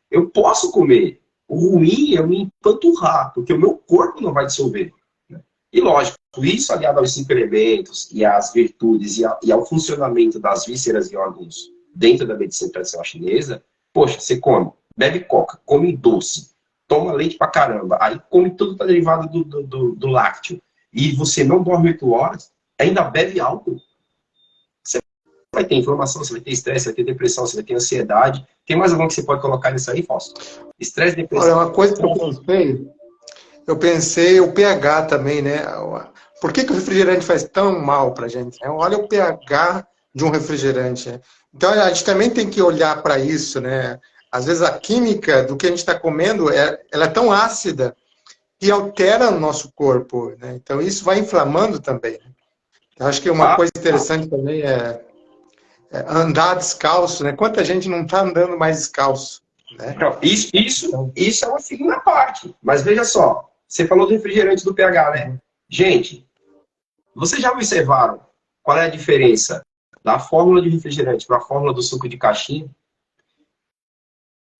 Eu posso comer. O ruim é eu me empanturrar, porque o meu corpo não vai dissolver. Né? E lógico, isso aliado aos 5 elementos e às virtudes e ao funcionamento das vísceras e órgãos dentro da medicina tradicional chinesa, poxa, você come, bebe coca, come doce, toma leite pra caramba, aí come tudo que tá derivado do lácteo, e você não dorme 8 horas, ainda bebe álcool, você vai ter inflamação, você vai ter estresse, você vai ter depressão, você vai ter ansiedade. Tem mais algum que você pode colocar nisso aí, Fausto? Estresse, depressão. Olha, uma coisa que eu pensei o pH também, né? Por que o refrigerante faz tão mal pra gente? Né? Olha o pH de um refrigerante. Né? Então a gente também tem que olhar para isso, né? Às vezes a química do que a gente está comendo, ela é tão ácida que altera o nosso corpo, né? Então isso vai inflamando também. Eu acho que uma coisa interessante também é andar descalço, né? Quanta gente não está andando mais descalço, né? Então, isso é uma segunda parte. Mas veja só, você falou do refrigerante do pH, né? Gente, vocês já observaram qual é a diferença da fórmula de refrigerante para a fórmula do suco de caixinha?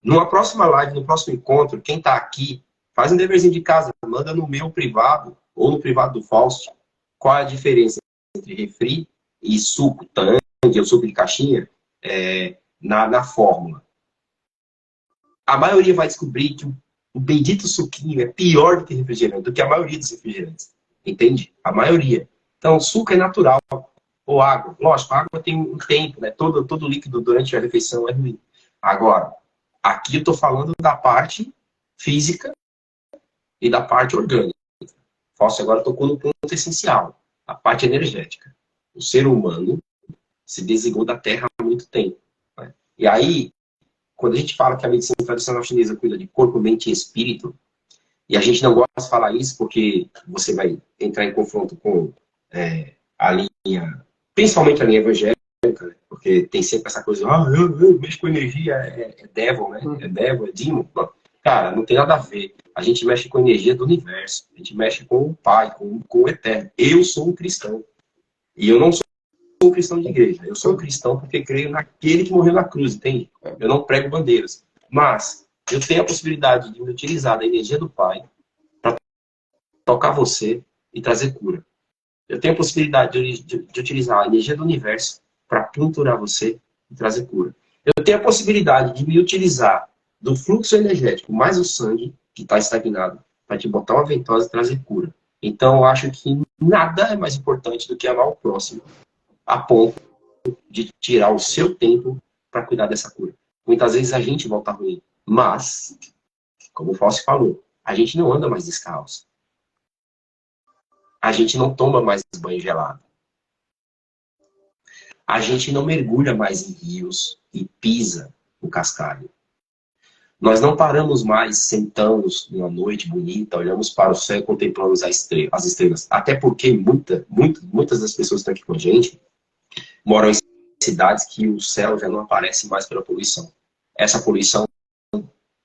Numa próxima live, no próximo encontro, quem está aqui, faz um deverzinho de casa, manda no meu privado ou no privado do Fausto qual é a diferença entre refri e suco tanque, ou suco de caixinha, na fórmula. A maioria vai descobrir que o bendito suquinho é pior do que refrigerante, do que a maioria dos refrigerantes. Entende? A maioria. Então, o suco é natural. Ou água. Lógico, a água tem um tempo, né? Todo líquido durante a refeição é ruim. Agora, aqui eu estou falando da parte física e da parte orgânica. Fausto agora tocou no ponto essencial, a parte energética. O ser humano se desligou da Terra há muito tempo. Né? E aí, quando a gente fala que a medicina tradicional chinesa cuida de corpo, mente e espírito, e a gente não gosta de falar isso porque você vai entrar em confronto com a linha, principalmente a linha evangélica, né? Porque tem sempre essa coisa, eu mexo com energia, é devil, né? É devil, é demon. Não. Cara, não tem nada a ver. A gente mexe com a energia do universo, a gente mexe com o Pai, com o Eterno. Eu sou um cristão. E eu não sou um cristão de igreja. Eu sou um cristão porque creio naquele que morreu na cruz, entende? Eu não prego bandeiras. Mas eu tenho a possibilidade de me utilizar da energia do Pai para tocar você e trazer cura. Eu tenho a possibilidade de utilizar a energia do universo para pinturar você e trazer cura. Eu tenho a possibilidade de me utilizar do fluxo energético mais o sangue, que está estagnado, para te botar uma ventosa e trazer cura. Então, eu acho que nada é mais importante do que amar o próximo, a ponto de tirar o seu tempo para cuidar dessa cura. Muitas vezes a gente volta ruim, mas, como o Fausto falou, a gente não anda mais descalço. A gente não toma mais banho gelado. A gente não mergulha mais em rios e pisa no cascalho. Nós não paramos mais, sentamos numa noite bonita, olhamos para o céu e contemplamos as estrelas. Até porque muitas das pessoas que estão aqui com a gente moram em cidades que o céu já não aparece mais pela poluição. Essa poluição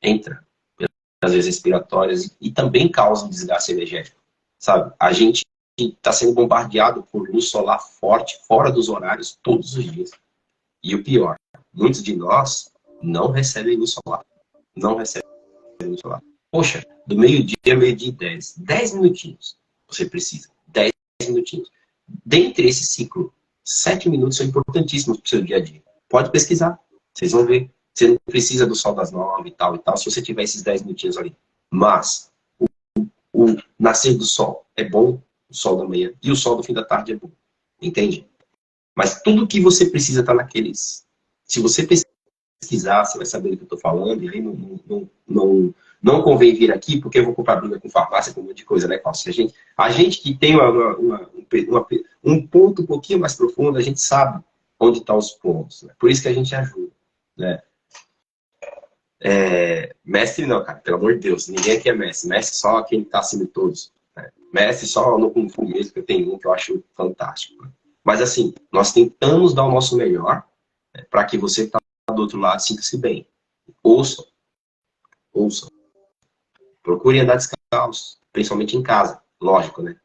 entra pelas vias respiratórias e também causa um desgaste energético. Sabe? A gente está sendo bombardeado por luz solar forte, fora dos horários, todos os dias. E o pior, muitos de nós não recebem luz solar. Não recebem luz solar. Poxa, do meio-dia ao meio-dia e 10. 10 minutinhos você precisa. 10 minutinhos. Dentre esse ciclo, 7 minutos são importantíssimos para o seu dia a dia. Pode pesquisar, vocês vão ver. Você não precisa do sol das 9 e tal, se você tiver esses 10 minutinhos ali. Mas o nascer do sol é bom, o sol da manhã, e o sol do fim da tarde é bom. Entende? Mas tudo que você precisa está naqueles. Se você pesquisar, você vai saber do que eu estou falando, e aí não convém vir aqui, porque eu vou comprar briga com farmácia, com um monte de coisa, né, Cláudio? A gente que tem um ponto um pouquinho mais profundo, a gente sabe onde estão os pontos. Né? Por isso que a gente ajuda. Né? Mestre não, cara, pelo amor de Deus, ninguém aqui é mestre. Mestre só quem está acima de todos. Né? Mestre só no Kung Fu mesmo, que eu tenho um que eu acho fantástico. Né? Mas assim, nós tentamos dar o nosso melhor, né, para que você que está do outro lado sinta-se bem. Ouçam. Procure andar descalço, principalmente em casa, lógico, né?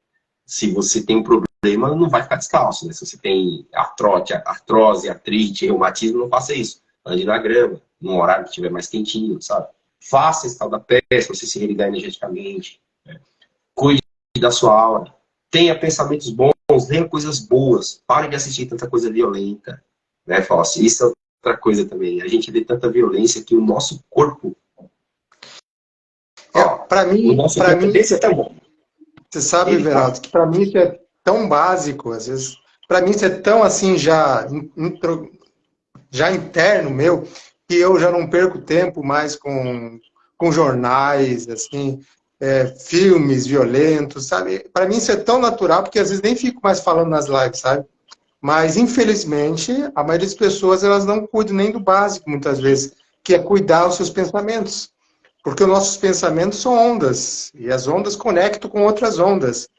Se você tem um problema, não vai ficar descalço, né? Se você tem artrose, artrite, reumatismo, não faça isso. Ande na grama, num horário que estiver mais quentinho, sabe? Faça esse tal da pé, se você se religar energeticamente. Né? Cuide da sua aura. Tenha pensamentos bons, leia coisas boas. Pare de assistir tanta coisa violenta. Né, Fausto? Isso é outra coisa também. A gente vê tanta violência que o nosso corpo... Para mim, desse tamanho. Você sabe, Veraldo, que para mim isso é tão básico, às vezes. Para mim isso é tão assim já interno meu, que eu já não perco tempo mais com jornais, assim, filmes violentos, sabe? Para mim isso é tão natural, porque às vezes nem fico mais falando nas lives, sabe? Mas, infelizmente, a maioria das pessoas elas não cuidam nem do básico, muitas vezes, que é cuidar dos seus pensamentos. Porque os nossos pensamentos são ondas, e as ondas conectam com outras ondas.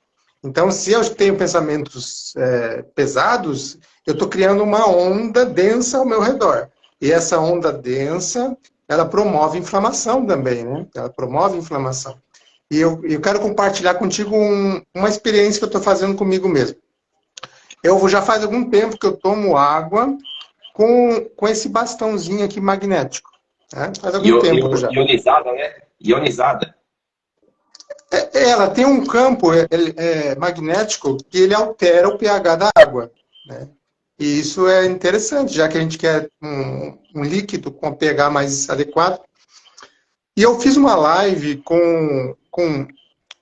Então, se eu tenho pensamentos pesados, eu estou criando uma onda densa ao meu redor. E essa onda densa, ela promove inflamação também, né? Ela promove inflamação. E eu quero compartilhar contigo uma experiência que eu estou fazendo comigo mesmo. Eu já faz algum tempo que eu tomo água com esse bastãozinho aqui magnético. Né? Faz algum tempo já. Ionizada, né? Ionizada. Ela tem um campo magnético que ele altera o pH da água. Né? E isso é interessante, já que a gente quer um líquido com pH mais adequado. E eu fiz uma live com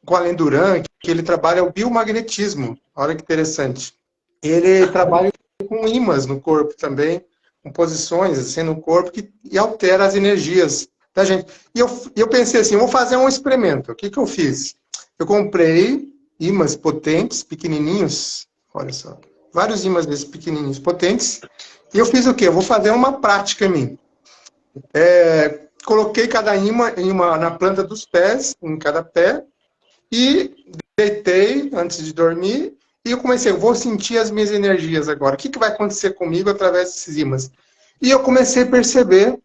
Alain Duran, que ele trabalha o biomagnetismo. Olha que interessante. Ele trabalha com ímãs no corpo também, com posições assim no corpo e altera as energias da gente. E eu pensei assim, vou fazer um experimento. O que eu fiz? Eu comprei ímãs potentes, pequenininhos, olha só, vários ímãs desses pequenininhos potentes, e eu fiz o quê? Eu vou fazer uma prática em mim. Coloquei cada ímã na planta dos pés, em cada pé, e deitei antes de dormir, e eu comecei, eu vou sentir as minhas energias agora. O que vai acontecer comigo através desses ímãs? E eu comecei a perceber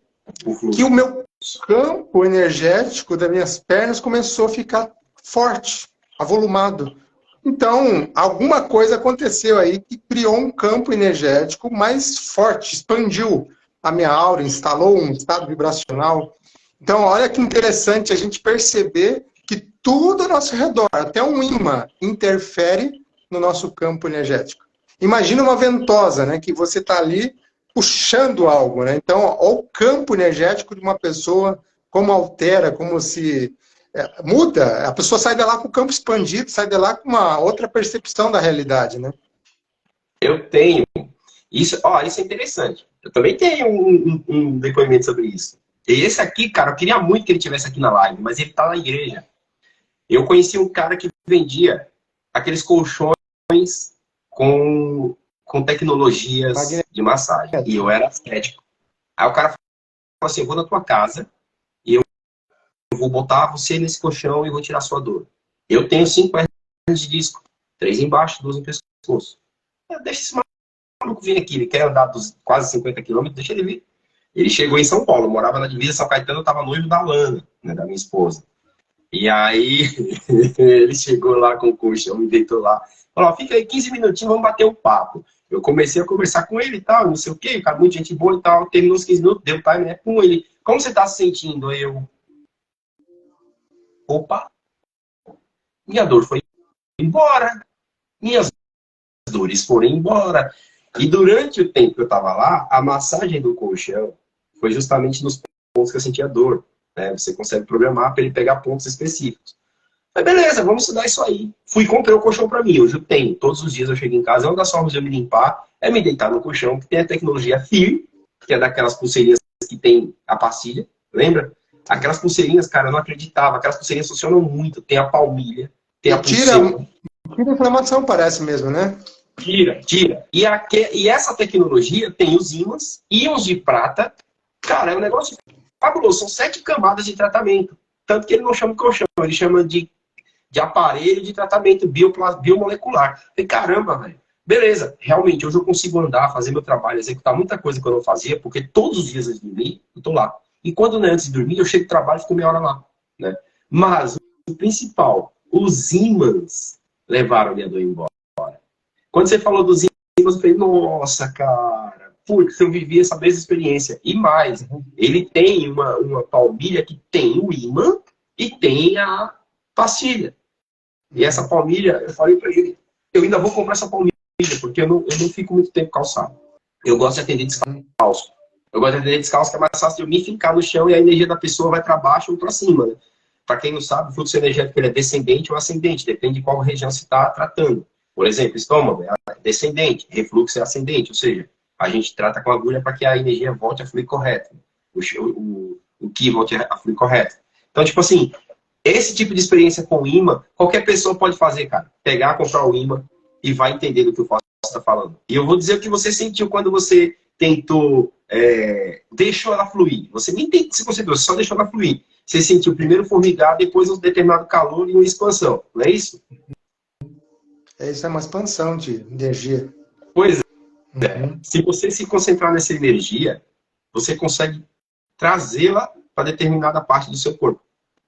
que o meu campo energético das minhas pernas começou a ficar forte, avolumado. Então, alguma coisa aconteceu aí que criou um campo energético mais forte, expandiu a minha aura, instalou um estado vibracional. Então, olha que interessante a gente perceber que tudo ao nosso redor, até um ímã, interfere no nosso campo energético. Imagina uma ventosa, né, que você está ali puxando algo, né? Então, o campo energético de uma pessoa, como altera, como se muda, a pessoa sai de lá com o campo expandido, sai de lá com uma outra percepção da realidade, né? Eu tenho. Isso é interessante. Eu também tenho um depoimento sobre isso. E esse aqui, cara, eu queria muito que ele tivesse aqui na live, mas ele tá na igreja. Eu conheci um cara que vendia aqueles colchões com tecnologias de massagem. E eu era cético. Aí o cara falou assim, eu vou na tua casa e eu vou botar você nesse colchão e vou tirar sua dor. Eu tenho 5 hernias de disco. 3 embaixo, 2 no pescoço. Deixa esse maluco vir aqui. Ele quer andar dos quase 50 quilômetros, deixa ele vir. Ele chegou em São Paulo, morava na divisa São Caetano, eu estava noivo da Lana, né, da minha esposa. E aí, ele chegou lá com o colchão, me deitou lá. Falou, fica aí 15 minutinhos, vamos bater um papo. Eu comecei a conversar com ele e tal, não sei o quê, cara, muita gente boa e tal. Terminou os 15 minutos, deu time, né? Com ele, como você tá se sentindo? Aí eu, opa, minha dor foi embora. Minhas dores foram embora. E durante o tempo que eu tava lá, a massagem do colchão foi justamente nos pontos que eu sentia dor. Né? Você consegue programar para ele pegar pontos específicos. Falei, beleza, vamos estudar isso aí. Fui comprei o colchão para mim, hoje eu tenho. Todos os dias eu chego em casa, uma das formas de eu me limpar é me deitar no colchão, que tem a tecnologia FIR, que é daquelas pulseirinhas que tem a pastilha, lembra? Aquelas pulseirinhas, cara, eu não acreditava. Aquelas pulseirinhas funcionam muito. Tem a palmilha, tem a pulseira. Tira a inflamação, parece mesmo, né? Tira, tira. E essa tecnologia tem os ímãs de prata. Cara, é um negócio fabuloso. São 7 camadas de tratamento. Tanto que ele não chama de colchão, ele chama de aparelho de tratamento biomolecular. Falei, caramba, velho. Beleza, realmente, hoje eu consigo andar, fazer meu trabalho, executar muita coisa que eu não fazia, porque todos os dias antes de dormir, eu tô lá. E quando não é antes de dormir, eu chego do trabalho e fico meia hora lá. Né? Mas, o principal, os ímãs levaram minha dor embora. Quando você falou dos ímãs, eu falei, nossa, cara, putz, eu vivi essa mesma experiência. E mais, ele tem uma palmilha que tem o ímã e tem a pastilha. E essa palmilha, eu falei para ele, eu ainda vou comprar essa palmilha, porque eu não fico muito tempo calçado. Eu gosto de atender descalço. Eu gosto de atender descalço, que é mais fácil de eu me fincar no chão e a energia da pessoa vai para baixo ou para cima. Né? Para quem não sabe, o fluxo energético ele é descendente ou ascendente, depende de qual região se está tratando. Por exemplo, estômago é descendente, refluxo é ascendente, ou seja, a gente trata com agulha para que a energia volte a fluir correto. O ki volte a fluir correto. Então, tipo assim, esse tipo de experiência com imã, qualquer pessoa pode fazer, cara. Pegar, comprar o imã e vai entender do que o Fausto está falando. E eu vou dizer o que você sentiu quando você tentou, deixou ela fluir. Você nem se concentrou, você só deixou ela fluir. Você sentiu primeiro formigar, depois um determinado calor e uma expansão. Não é isso? Isso é uma expansão de energia. Pois é. Se você se concentrar nessa energia, você consegue trazê-la para determinada parte do seu corpo.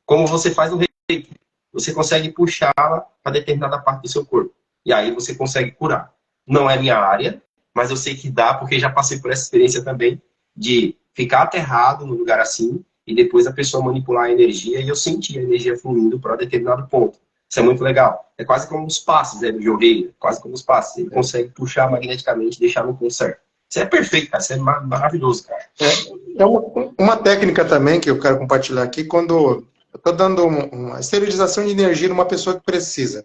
Como você faz no reiki. Você consegue puxá-la para determinada parte do seu corpo. E aí você consegue curar. Não é minha área, mas eu sei que dá, porque já passei por essa experiência também de ficar aterrado no lugar assim e depois a pessoa manipular a energia e eu senti a energia fluindo para determinado ponto. Isso é muito legal. É quase como os passes do Joguei, quase como os passes. Ele consegue puxar magneticamente e deixar no ponto certo. Isso é perfeito, cara. Isso é maravilhoso, cara. É uma técnica também que eu quero compartilhar aqui, quando eu estou dando uma esterilização de energia numa pessoa que precisa.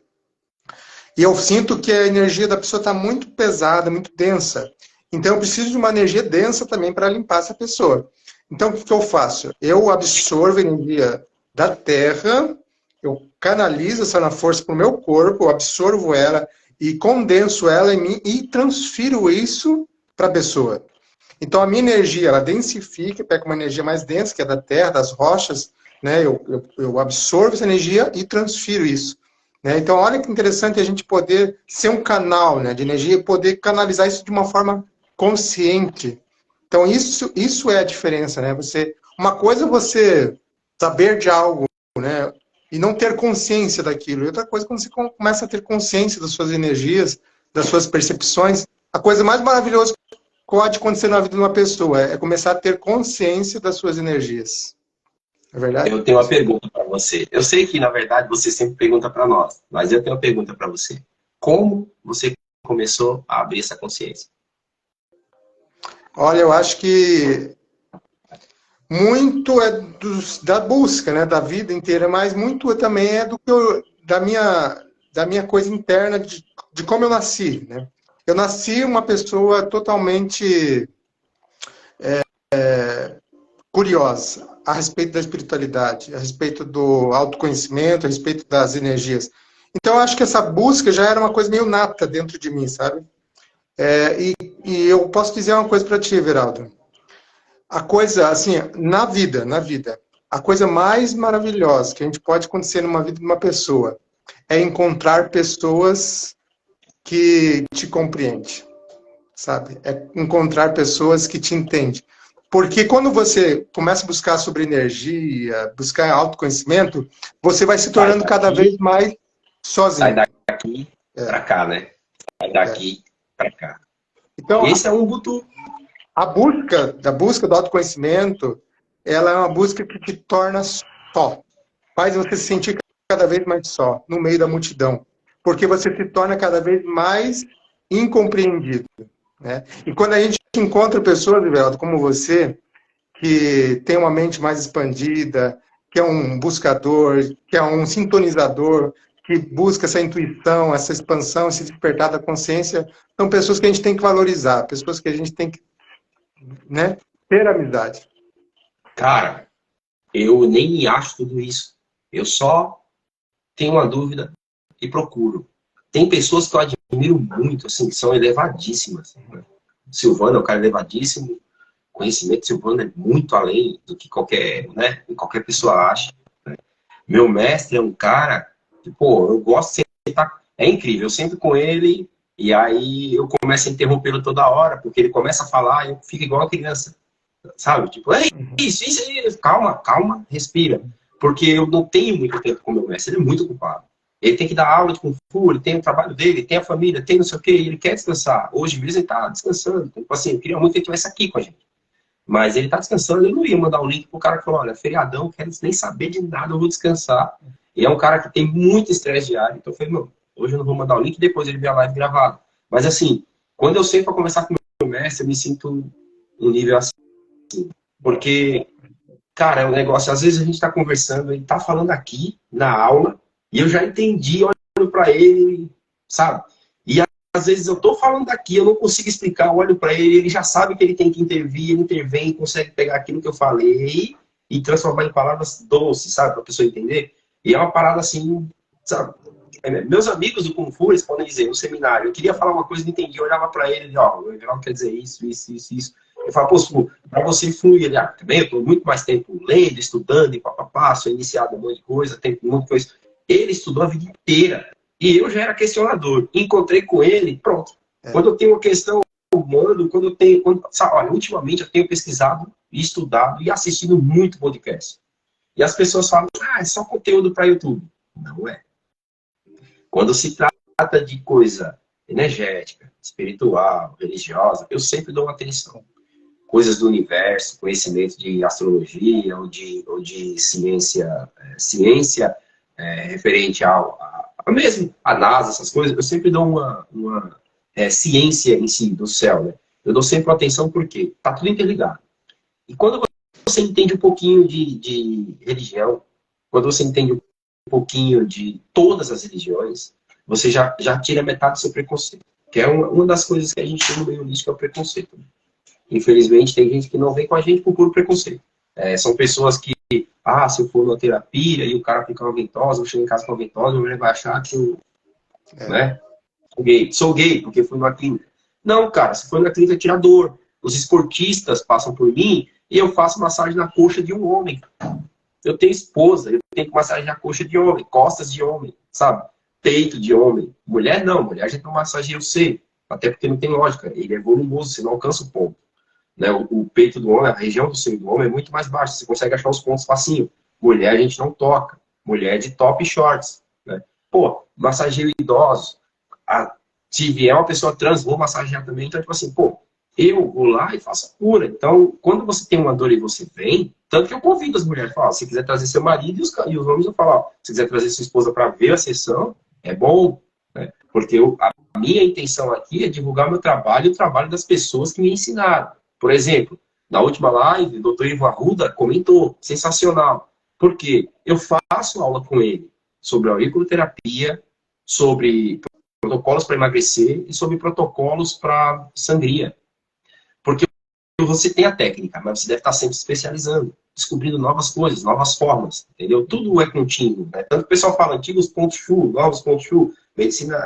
E eu sinto que a energia da pessoa está muito pesada, muito densa. Então eu preciso de uma energia densa também para limpar essa pessoa. Então o que eu faço? Eu absorvo a energia da terra, eu canalizo essa na força para o meu corpo, eu absorvo ela e condenso ela em mim e transfiro isso para a pessoa. Então a minha energia, ela densifica, pega uma energia mais densa, que é da terra, das rochas, né? Eu absorvo essa energia e transfiro isso. Né? Então olha que interessante a gente poder ser um canal, né, de energia e poder canalizar isso de uma forma consciente. Então isso é a diferença. Né? Uma coisa é você saber de algo, né, e não ter consciência daquilo. E outra coisa é quando você começa a ter consciência das suas energias, das suas percepções. A coisa mais maravilhosa que pode acontecer na vida de uma pessoa é começar a ter consciência das suas energias. É verdade? Eu tenho uma pergunta para você. Eu sei que, na verdade, você sempre pergunta para nós, mas eu tenho uma pergunta para você. Como você começou a abrir essa consciência? Olha, eu acho que muito é da busca, né, da vida inteira, mas muito também é da minha coisa interna, de como eu nasci. Né? Eu nasci uma pessoa totalmente curiosa a respeito da espiritualidade, a respeito do autoconhecimento, a respeito das energias. Então, eu acho que essa busca já era uma coisa meio nata dentro de mim, sabe? E eu posso dizer uma coisa para ti, Everaldo. A coisa, assim, na vida, a coisa mais maravilhosa que a gente pode acontecer numa vida de uma pessoa é encontrar pessoas que te compreendem, sabe? É encontrar pessoas que te entendem. Porque quando você começa a buscar sobre energia, buscar autoconhecimento, você vai se tornando cada vez mais Sai sozinho. daqui para cá, né? Sai É. daqui para cá. Então, Esse é um Ubuntu. a busca do autoconhecimento, ela é uma busca que te torna só. Faz você se sentir cada vez mais só, no meio da multidão. Porque você se torna cada vez mais incompreendido. Né? E quando a gente encontra pessoas, Everaldo, como você, que tem uma mente mais expandida, que é um buscador, que é um sintonizador, que busca essa intuição, essa expansão, esse despertar da consciência, são pessoas que a gente tem que valorizar, pessoas que a gente tem que, né, ter amizade. Cara, eu nem acho tudo isso. Eu só tenho uma dúvida e procuro. Tem pessoas que eu admiro muito, assim, que são elevadíssimas. Né? Silvano é um cara elevadíssimo. O conhecimento de Silvano é muito além do que qualquer, né, qualquer pessoa acha. Né? Meu mestre é um cara que, pô, eu gosto de sentar. É incrível, eu sento com ele e aí eu começo a interrompê-lo toda hora, porque ele começa a falar e eu fico igual a criança. Sabe? Tipo, é isso. Calma, calma, respira. Porque eu não tenho muito tempo com o meu mestre, ele é muito ocupado. Ele tem que dar aula de Kung Fu, ele tem o trabalho dele, tem a família, tem não sei o quê, e ele quer descansar. Hoje mesmo ele tá descansando. Tipo assim, eu queria muito que ele estivesse aqui com a gente. Mas ele tá descansando, eu não ia mandar o link pro cara que falou, olha, feriadão, não quero nem saber de nada, eu vou descansar. E é um cara que tem muito estresse diário, então eu falei, meu, hoje eu não vou mandar o link, depois ele vê a live gravada. Mas assim, quando eu sei para conversar com o meu mestre, eu me sinto um nível assim. Porque, cara, é um negócio, às vezes a gente está conversando, ele está falando aqui na aula, e eu já entendi, olho para ele, sabe? E às vezes eu estou falando aqui, eu não consigo explicar, olho para ele, ele já sabe que ele tem que intervir, ele intervém, consegue pegar aquilo que eu falei e transformar em palavras doces, sabe? Para a pessoa entender. E é uma parada assim, sabe? Meus amigos do Kung Fu, eles podem dizer, no seminário, eu queria falar uma coisa, não entendi, eu olhava para ele, ó, o Everaldo quer dizer isso. Eu falo, pô, para você fluir, ele, também eu estou muito mais tempo lendo, estudando, e papapá, sou iniciado em um monte de coisa, tem um monte de coisa. Ele estudou a vida inteira. E eu já era questionador. Encontrei com ele, pronto. Quando eu tenho uma questão, eu mando, sabe, olha, ultimamente eu tenho pesquisado, estudado e assistido muito podcast. E as pessoas falam, é só conteúdo para YouTube. Não é. Quando se trata de coisa energética, espiritual, religiosa, eu sempre dou uma atenção. Coisas do universo, conhecimento de astrologia ou de ciência, referente a mesmo a NASA, essas coisas, eu sempre dou uma ciência em si, do céu. Né? Eu dou sempre atenção porque está tudo interligado. E quando você entende um pouquinho de religião, quando você entende um pouquinho de todas as religiões, você já tira metade do seu preconceito. Que é uma das coisas que a gente tem no meio holístico, é o preconceito. Né? Infelizmente, tem gente que não vem com a gente por puro preconceito. São pessoas que, se eu for numa terapia e o cara fica uma ventosa, eu chego em casa com uma ventosa, ele vai achar que eu né, sou gay, porque fui numa clínica. Não, cara, se for na clínica, tira dor. Os esportistas passam por mim e eu faço massagem na coxa de um homem. Eu tenho esposa, eu tenho que massagear a coxa de homem, costas de homem, sabe? Peito de homem. Mulher não, mulher a gente não massageia o seio. Até porque não tem lógica. Ele é volumoso, você não alcança o ponto. Né? O peito do homem, a região do seio do homem é muito mais baixa. Você consegue achar os pontos facinho. Mulher a gente não toca. Mulher é de top e shorts. Né? Pô, massageio idosos. Se vier uma pessoa trans, vou massagear também. Então, tipo assim, pô, eu vou lá e faço a cura. Então, quando você tem uma dor e você vem, tanto que eu convido as mulheres, falo, se quiser trazer seu marido e os homens, eu falo, se quiser trazer sua esposa para ver a sessão, é bom, né? Porque a minha intenção aqui é divulgar meu trabalho e o trabalho das pessoas que me ensinaram. Por exemplo, na última live, o Dr. Ivo Arruda comentou, sensacional. Por quê? Eu faço aula com ele sobre a auriculoterapia, sobre protocolos para emagrecer e sobre protocolos para sangria. Porque você tem a técnica, mas você deve estar sempre se especializando, descobrindo novas coisas, novas formas, entendeu? Tudo é contínuo, né? Tanto que o pessoal fala antigos pontos Chu, novos pontos Chu, medicina,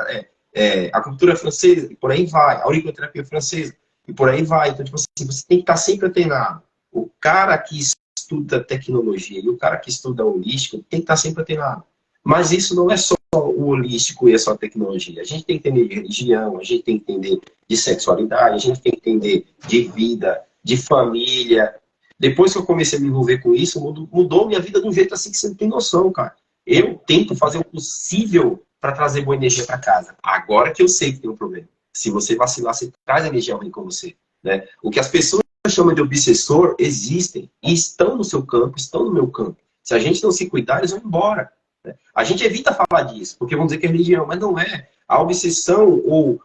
acupuntura francesa, e por aí vai, auriculoterapia francesa, e por aí vai. Então, tipo assim, você tem que estar sempre antenado. O cara que estuda tecnologia e o cara que estuda holístico tem que estar sempre antenado. Mas isso não é só o holístico e é só a tecnologia. A gente tem que entender de religião, a gente tem que entender de sexualidade, a gente tem que entender de vida, de família. Depois que eu comecei a me envolver com isso, mudou minha vida de um jeito assim que você não tem noção, cara. Eu tento fazer o possível para trazer boa energia para casa. Agora que eu sei que tem um problema. Se você vacilar, você traz energia ruim com você. Né? O que as pessoas chamam de obsessor existem e estão no seu campo, estão no meu campo. Se a gente não se cuidar, eles vão embora. Né? A gente evita falar disso, porque vão dizer que é religião, mas não é. A obsessão ou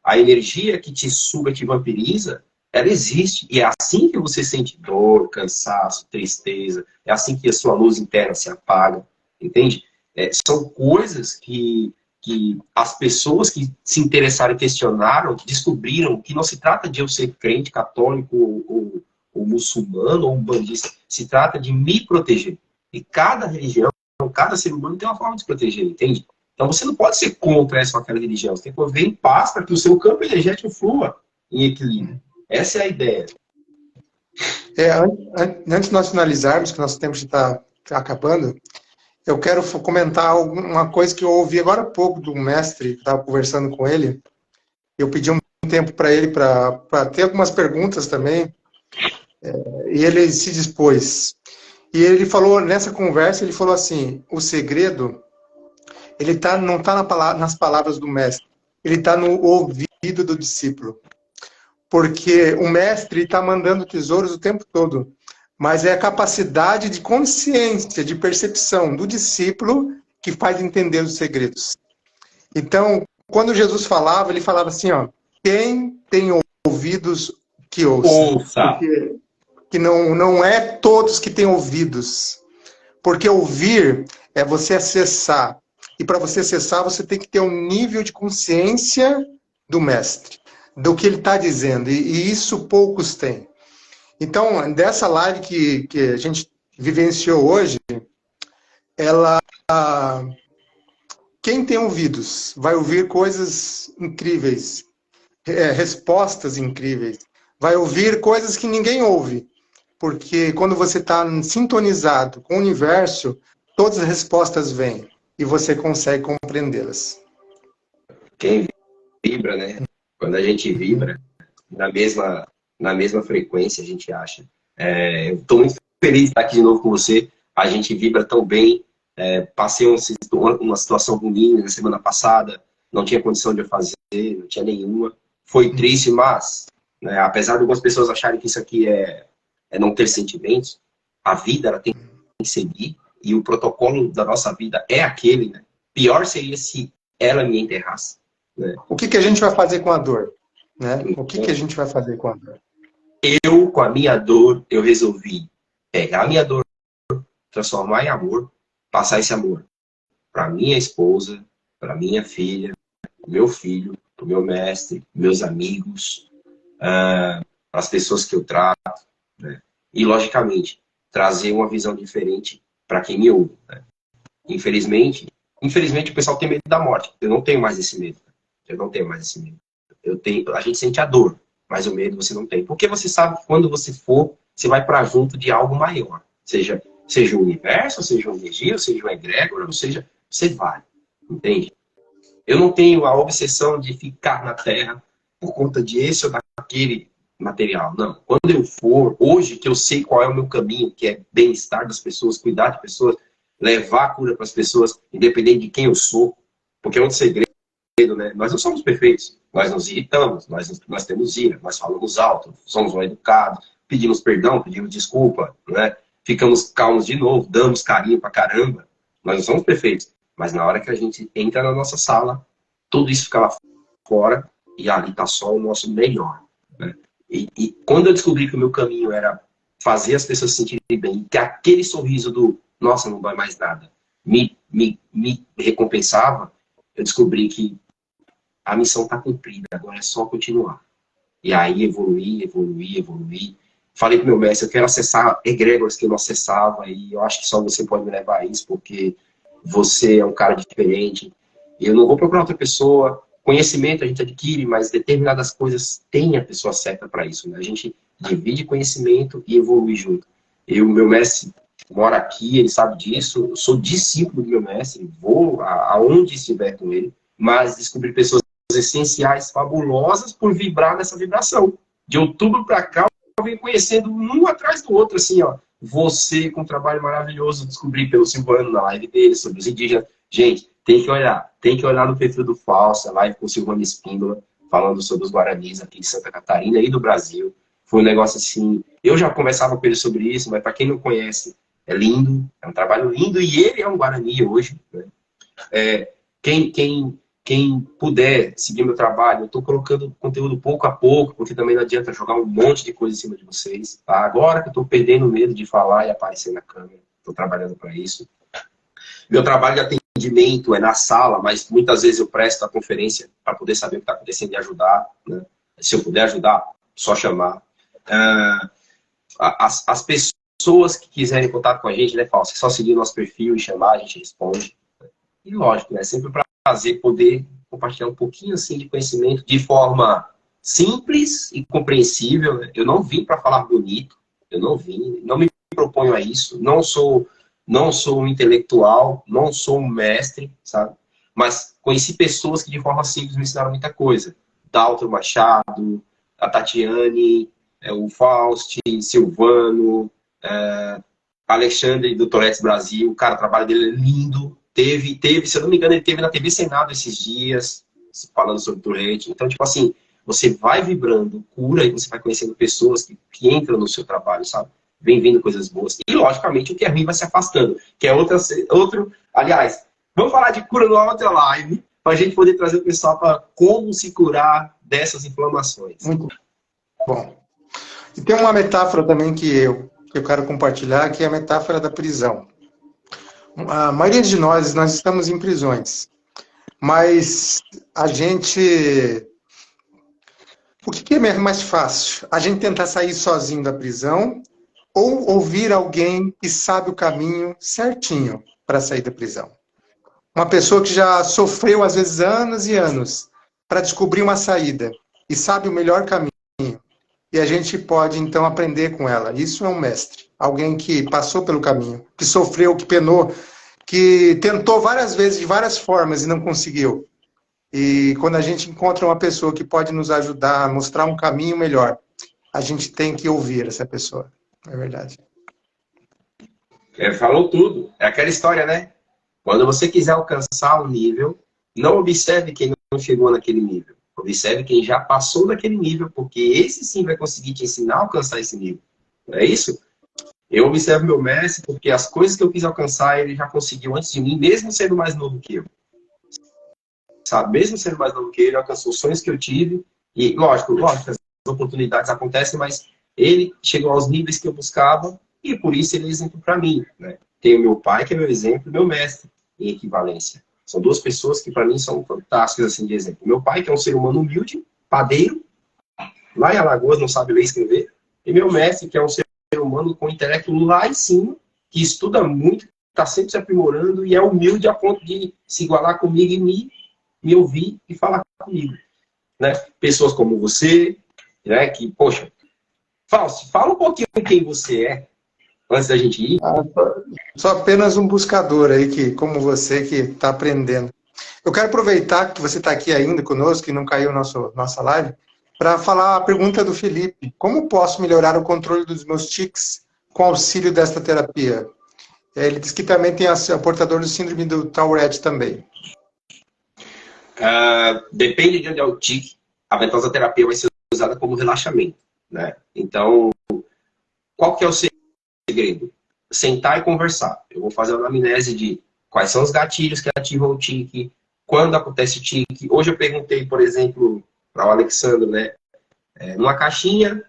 a energia que te suga, te vampiriza, ela existe. E é assim que você sente dor, cansaço, tristeza. É assim que a sua luz interna se apaga. Entende? São coisas que as pessoas que se interessaram e questionaram, descobriram que não se trata de eu ser crente, católico, ou muçulmano, ou umbandista. Se trata de me proteger. E cada religião, cada ser humano tem uma forma de se proteger, entende? Então você não pode ser contra essa ou aquela religião. Você tem que viver em paz para que o seu campo energético flua em equilíbrio. Essa é a ideia. Antes de nós finalizarmos, que nosso tempo já está acabando, eu quero comentar uma coisa que eu ouvi agora há pouco do mestre, que estava conversando com ele. Eu pedi um tempo para ele para ter algumas perguntas também, e ele se dispôs. E ele falou, nessa conversa, ele falou assim, o segredo, não está nas palavras do mestre, ele está no ouvido do discípulo. Porque o mestre está mandando tesouros o tempo todo, mas é a capacidade de consciência, de percepção do discípulo que faz entender os segredos. Então, quando Jesus falava, ele falava assim, ó, quem tem ouvidos que ouça. Que não é todos que têm ouvidos. Porque ouvir é você acessar. E para você acessar, você tem que ter um nível de consciência do mestre, do que ele está dizendo. E isso poucos têm. Então, dessa live que a gente vivenciou hoje, quem tem ouvidos vai ouvir coisas incríveis, respostas incríveis, vai ouvir coisas que ninguém ouve, porque quando você está sintonizado com o universo, todas as respostas vêm e você consegue compreendê-las. Quem vibra, né? Quando a gente vibra na mesma frequência, a gente acha. Eu estou muito feliz de estar aqui de novo com você. A gente vibra tão bem. Passei uma situação ruim na semana passada, não tinha condição de eu fazer, não tinha nenhuma. Foi triste, mas, né, apesar de algumas pessoas acharem que isso aqui é não ter sentimentos, a vida ela tem que seguir e o protocolo da nossa vida é aquele, né? Pior seria se ela me enterrasse. Né? O que a gente vai fazer com a dor? Né? O que a gente vai fazer com a dor? Eu, com a minha dor, eu resolvi pegar a minha dor, transformar em amor, passar esse amor para minha esposa, para minha filha, meu filho, para o meu mestre, meus amigos, para as pessoas que eu trato, né? E, logicamente, trazer uma visão diferente para quem me ouve. Né? Infelizmente, o pessoal tem medo da morte. Eu não tenho mais esse medo. Eu não tenho mais esse medo. A gente sente a dor, mas o medo você não tem. Porque você sabe que quando você for, você vai para junto de algo maior. Seja o universo, seja uma energia, seja uma egrégora, ou seja, você vai. Entende? Eu não tenho a obsessão de ficar na Terra por conta de esse ou daquele material. Não. Quando eu for, hoje que eu sei qual é o meu caminho, que é bem-estar das pessoas, cuidar de pessoas, levar a cura para as pessoas, independente de quem eu sou. Porque é um segredo, né? Nós não somos perfeitos. Nós nos irritamos, nós temos ira, nós falamos alto, somos mal educados, pedimos perdão, pedimos desculpa, né? Ficamos calmos de novo, damos carinho pra caramba. Nós não somos perfeitos. Mas na hora que a gente entra na nossa sala, tudo isso fica lá fora e ali está só o nosso melhor. Né? E quando eu descobri que o meu caminho era fazer as pessoas se sentirem bem, que aquele sorriso do nossa, não dói mais nada, me recompensava, eu descobri que a missão está cumprida, agora é só continuar. E aí evoluir. Falei pro meu mestre, eu quero acessar egrégoras que eu não acessava, e eu acho que só você pode me levar a isso, porque você é um cara diferente. Eu não vou procurar outra pessoa. Conhecimento a gente adquire, mas determinadas coisas tem a pessoa certa para isso. Né? A gente divide conhecimento e evolui junto. Meu mestre mora aqui, ele sabe disso. Eu sou discípulo do meu mestre, vou aonde estiver com ele, mas descobri pessoas essenciais, fabulosas, por vibrar nessa vibração. De outubro para cá, eu venho conhecendo um atrás do outro, assim, ó. Você, com um trabalho maravilhoso, descobri pelo Silvano na live dele, sobre os indígenas. Gente, tem que olhar no perfil do Falsa, live com o Silvano Espíndola, falando sobre os Guaranis aqui de Santa Catarina e do Brasil. Foi um negócio assim, eu já conversava com ele sobre isso, mas para quem não conhece, é lindo, é um trabalho lindo, e ele é um Guarani hoje, né? Quem puder seguir meu trabalho, eu estou colocando conteúdo pouco a pouco, porque também não adianta jogar um monte de coisa em cima de vocês. Tá? Agora que eu estou perdendo o medo de falar e aparecer na câmera, estou trabalhando para isso. Meu trabalho de atendimento é na sala, mas muitas vezes eu presto a conferência para poder saber o que está acontecendo e ajudar. Né? Se eu puder ajudar, só chamar. As pessoas que quiserem contato com a gente, né, Falso? É só seguir o nosso perfil e chamar, a gente responde. E lógico, né, sempre para fazer, poder compartilhar um pouquinho assim de conhecimento de forma simples e compreensível. Né? Eu não vim para falar bonito, não me proponho a isso, não sou um intelectual, não sou um mestre, sabe? Mas conheci pessoas que de forma simples me ensinaram muita coisa. Dalton Machado, a Tatiane, o Fausti, Silvano, Alexandre do Toretes Brasil. Cara, o trabalho dele é lindo. Teve, se eu não me engano, ele teve na TV Senado esses dias, falando sobre Tourette. Então, tipo assim, você vai vibrando, cura, e você vai conhecendo pessoas que entram no seu trabalho, sabe? Vem vindo coisas boas. E, logicamente, o que é ruim vai se afastando. Que é outro... Aliás, vamos falar de cura numa outra live, para a gente poder trazer o pessoal para como se curar dessas inflamações. Muito bom. E tem uma metáfora também que eu quero compartilhar, que é a metáfora da prisão. A maioria de nós estamos em prisões, mas a gente... O que é mais fácil? A gente tentar sair sozinho da prisão ou ouvir alguém que sabe o caminho certinho para sair da prisão? Uma pessoa que já sofreu, às vezes, anos e anos para descobrir uma saída e sabe o melhor caminho. E a gente pode, então, aprender com ela. Isso é um mestre. Alguém que passou pelo caminho, que sofreu, que penou, que tentou várias vezes, de várias formas e não conseguiu. E quando a gente encontra uma pessoa que pode nos ajudar a mostrar um caminho melhor, a gente tem que ouvir essa pessoa. É verdade. Falou tudo. É aquela história, né? Quando você quiser alcançar um nível, não observe quem não chegou naquele nível. Observe quem já passou daquele nível, porque esse sim vai conseguir te ensinar a alcançar esse nível. Não é isso? Eu observo meu mestre, porque as coisas que eu quis alcançar, ele já conseguiu antes de mim, mesmo sendo mais novo que eu. Sabe? Mesmo sendo mais novo que ele alcançou os sonhos que eu tive. E, lógico, as oportunidades acontecem, mas ele chegou aos níveis que eu buscava e, por isso, ele é exemplo para mim. Né? Tenho meu pai, que é meu exemplo, e meu mestre, em equivalência. São duas pessoas que, para mim, são fantásticas assim, de exemplo. Meu pai, que é um ser humano humilde, padeiro, lá em Alagoas, não sabe ler e escrever. E meu mestre, que é um ser humano com intelecto lá em cima, que estuda muito, está sempre se aprimorando e é humilde a ponto de se igualar comigo e me ouvir e falar comigo. Né? Pessoas como você, né, que, poxa, fala um pouquinho quem você é, antes da gente ir. Sou apenas um buscador aí, como você, que está aprendendo. Eu quero aproveitar que você está aqui ainda conosco, e não caiu nossa live, para falar a pergunta do Felipe. Como posso melhorar o controle dos meus tics com auxílio desta terapia? Ele diz que também tem o portador do síndrome do Tourette também. Depende de onde é o tique, a ventosa terapia vai ser usada como relaxamento. Né? Então, qual que é o segredo? Sentar e conversar. Eu vou fazer uma anamnese de quais são os gatilhos que ativam o tique, quando acontece o tique. Hoje eu perguntei, por exemplo, para o Alexandre, né? Numa caixinha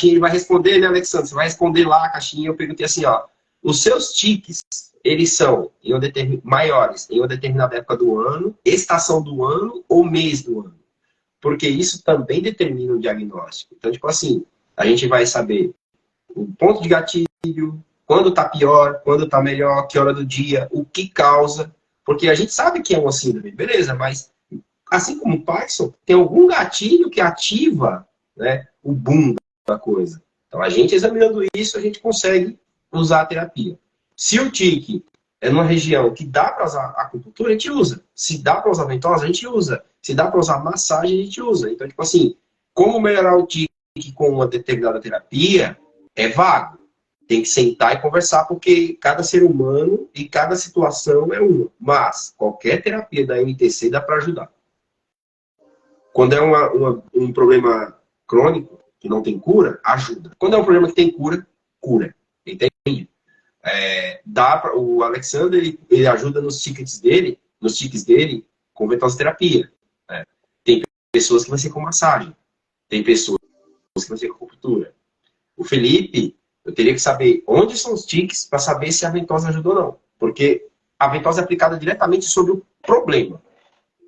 ele vai responder, né, Alexandre? Você vai responder lá a caixinha. Eu perguntei assim, ó, os seus tiques, eles são maiores em uma determinada época do ano, estação do ano ou mês do ano? Porque isso também determina o diagnóstico. Então, tipo assim, a gente vai saber o ponto de gatilho, quando está pior, quando está melhor, que hora do dia, o que causa. Porque a gente sabe que é uma síndrome, beleza, mas assim como o Parkinson, tem algum gatilho que ativa, né, o boom da coisa. Então, a gente examinando isso, a gente consegue usar a terapia. Se o tique é numa região que dá para usar acupuntura, a gente usa. Se dá para usar ventosa, a gente usa. Se dá para usar massagem, a gente usa. Então, tipo assim, como melhorar o tique com uma determinada terapia é vago. Tem que sentar e conversar, porque cada ser humano e cada situação é uma. Mas qualquer terapia da MTC dá para ajudar. Quando é um problema crônico, que não tem cura, ajuda. Quando é um problema que tem cura, cura. Entende? O Alexander, ele ajuda nos tickets dele com ventosoterapia. Né? Tem pessoas que vai ser com massagem. Tem pessoas que vai ser com acupuntura. O Felipe, eu teria que saber onde são os tiques para saber se a ventosa ajuda ou não. Porque a ventosa é aplicada diretamente sobre o problema.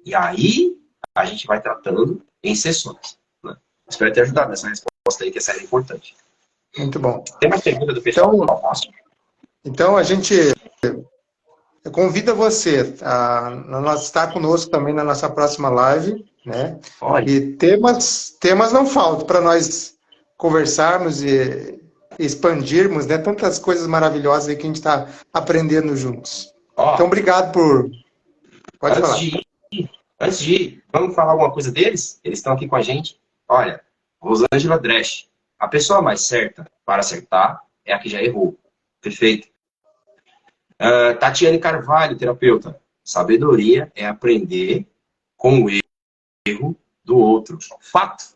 E aí, a gente vai tratando em sessões. Né? Espero ter ajudado nessa resposta aí, que essa é importante. Muito bom. Tem mais pergunta do pessoal? Então, eu convido você a estar conosco também na nossa próxima live, né? Olha. E temas não faltam para nós conversarmos e expandirmos, né? Tantas coisas maravilhosas aí que a gente está aprendendo juntos. Então, obrigado por... Pode falar. Antes de ir, vamos falar alguma coisa deles? Eles estão aqui com a gente. Olha, Rosângela Dresch. A pessoa mais certa para acertar é a que já errou. Perfeito. Tatiane Carvalho, terapeuta. Sabedoria é aprender com o erro do outro. Fato.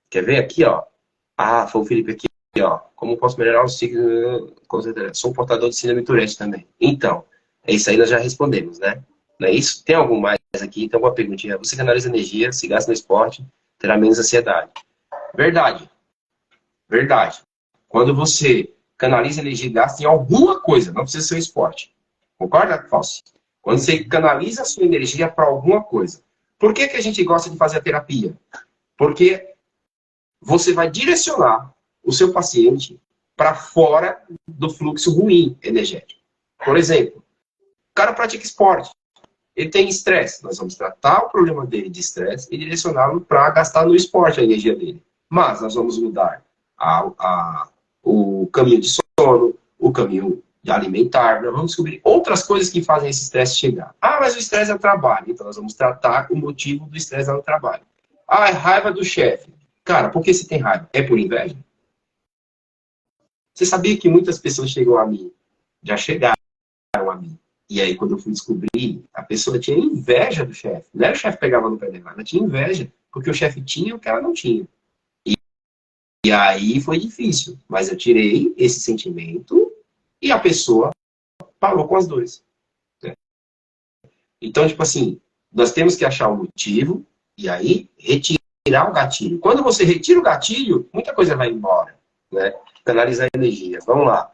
Quer ver aqui, ó? Foi o Felipe aqui, ó. Como posso melhorar os signos? Sou um portador de síndrome Tourette também. Então, isso aí nós já respondemos, né? Não é isso? Tem algum mais aqui? Tem alguma perguntinha? Você canaliza energia, se gasta no esporte, terá menos ansiedade. Verdade. Quando você canaliza energia e gasta em alguma coisa, não precisa ser o esporte. Concorda, Fauci? Quando você canaliza a sua energia para alguma coisa. Por que a gente gosta de fazer a terapia? Porque você vai direcionar o seu paciente para fora do fluxo ruim energético. Por exemplo, o cara pratica esporte. Ele tem estresse. Nós vamos tratar o problema dele de estresse e direcioná-lo para gastar no esporte a energia dele. Mas nós vamos mudar o caminho de sono, o caminho de alimentar. Nós vamos descobrir outras coisas que fazem esse estresse chegar. Mas o estresse é o trabalho. Então nós vamos tratar o motivo do estresse no trabalho. É raiva do chefe. Cara, por que você tem raiva? É por inveja? Você sabia que muitas pessoas chegam a mim, já chegaram a mim. E aí, quando eu fui descobrir, a pessoa tinha inveja do chefe. Não era o chefe que pegava no pé dela, ela tinha inveja, porque o chefe tinha o que ela não tinha. E aí foi difícil, mas eu tirei esse sentimento e a pessoa parou com as dores. Né? Então, tipo assim, nós temos que achar o motivo e aí retirar o gatilho. Quando você retira o gatilho, muita coisa vai embora. Né? Canalizar energia. Vamos lá.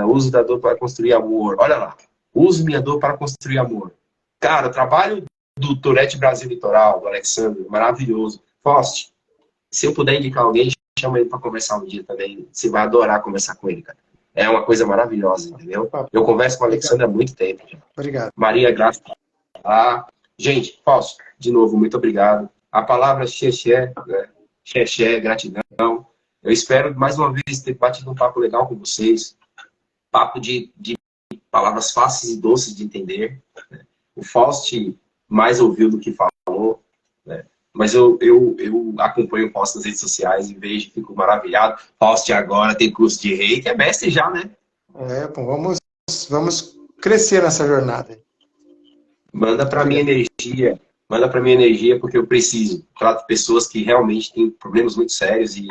Uso da dor para construir amor. Olha lá. Use minha dor para construir amor. Cara, o trabalho do Tourette Brasil Litoral, do Alexandre, maravilhoso. Faust, se eu puder indicar alguém, chama ele para conversar um dia também. Você vai adorar conversar com ele, cara. É uma coisa maravilhosa, entendeu? Eu converso com o Alexandre há muito tempo. Já. Obrigado. Maria Graça. Gente, Faust, de novo, muito obrigado. A palavra xexé, né? Xexé, gratidão. Eu espero, mais uma vez, ter batido um papo legal com vocês. Papo de palavras fáceis e doces de entender. Né? O Faust mais ouviu do que falou. Né? Mas eu acompanho o Faust nas redes sociais e vejo, fico maravilhado. Faust agora tem curso de reiki, é mestre já, né? Bom, vamos crescer nessa jornada. Manda para minha energia. Manda para minha energia, porque eu preciso. Trato pessoas que realmente têm problemas muito sérios e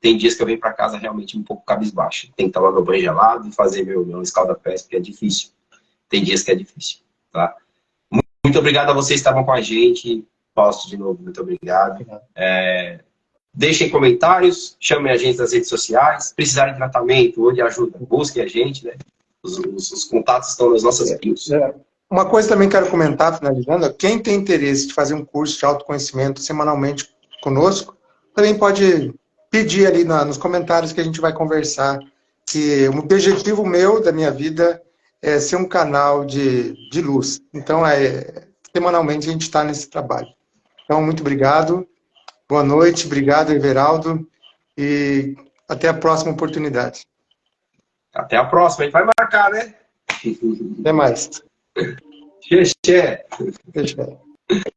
tem dias que eu venho para casa realmente um pouco cabisbaixo. Tem que tomar meu banho gelado e fazer meu escalda-pés, porque é difícil. Tem dias que é difícil. Tá? Muito obrigado a vocês que estavam com a gente. Posto de novo, muito obrigado. Deixem comentários, chamem a gente nas redes sociais. Precisarem de tratamento ou de ajuda, busquem a gente. Né? Os contatos estão nas nossas bios. Uma coisa também quero comentar, finalizando. Quem tem interesse de fazer um curso de autoconhecimento semanalmente conosco, também pode pedir ali nos comentários que a gente vai conversar. Que o objetivo meu, da minha vida, é ser um canal de luz. Então, semanalmente a gente está nesse trabalho. Então, muito obrigado. Boa noite. Obrigado, Everaldo. E até a próxima oportunidade. Até a próxima. A gente vai marcar, né? Até mais. Xexé. Xexé.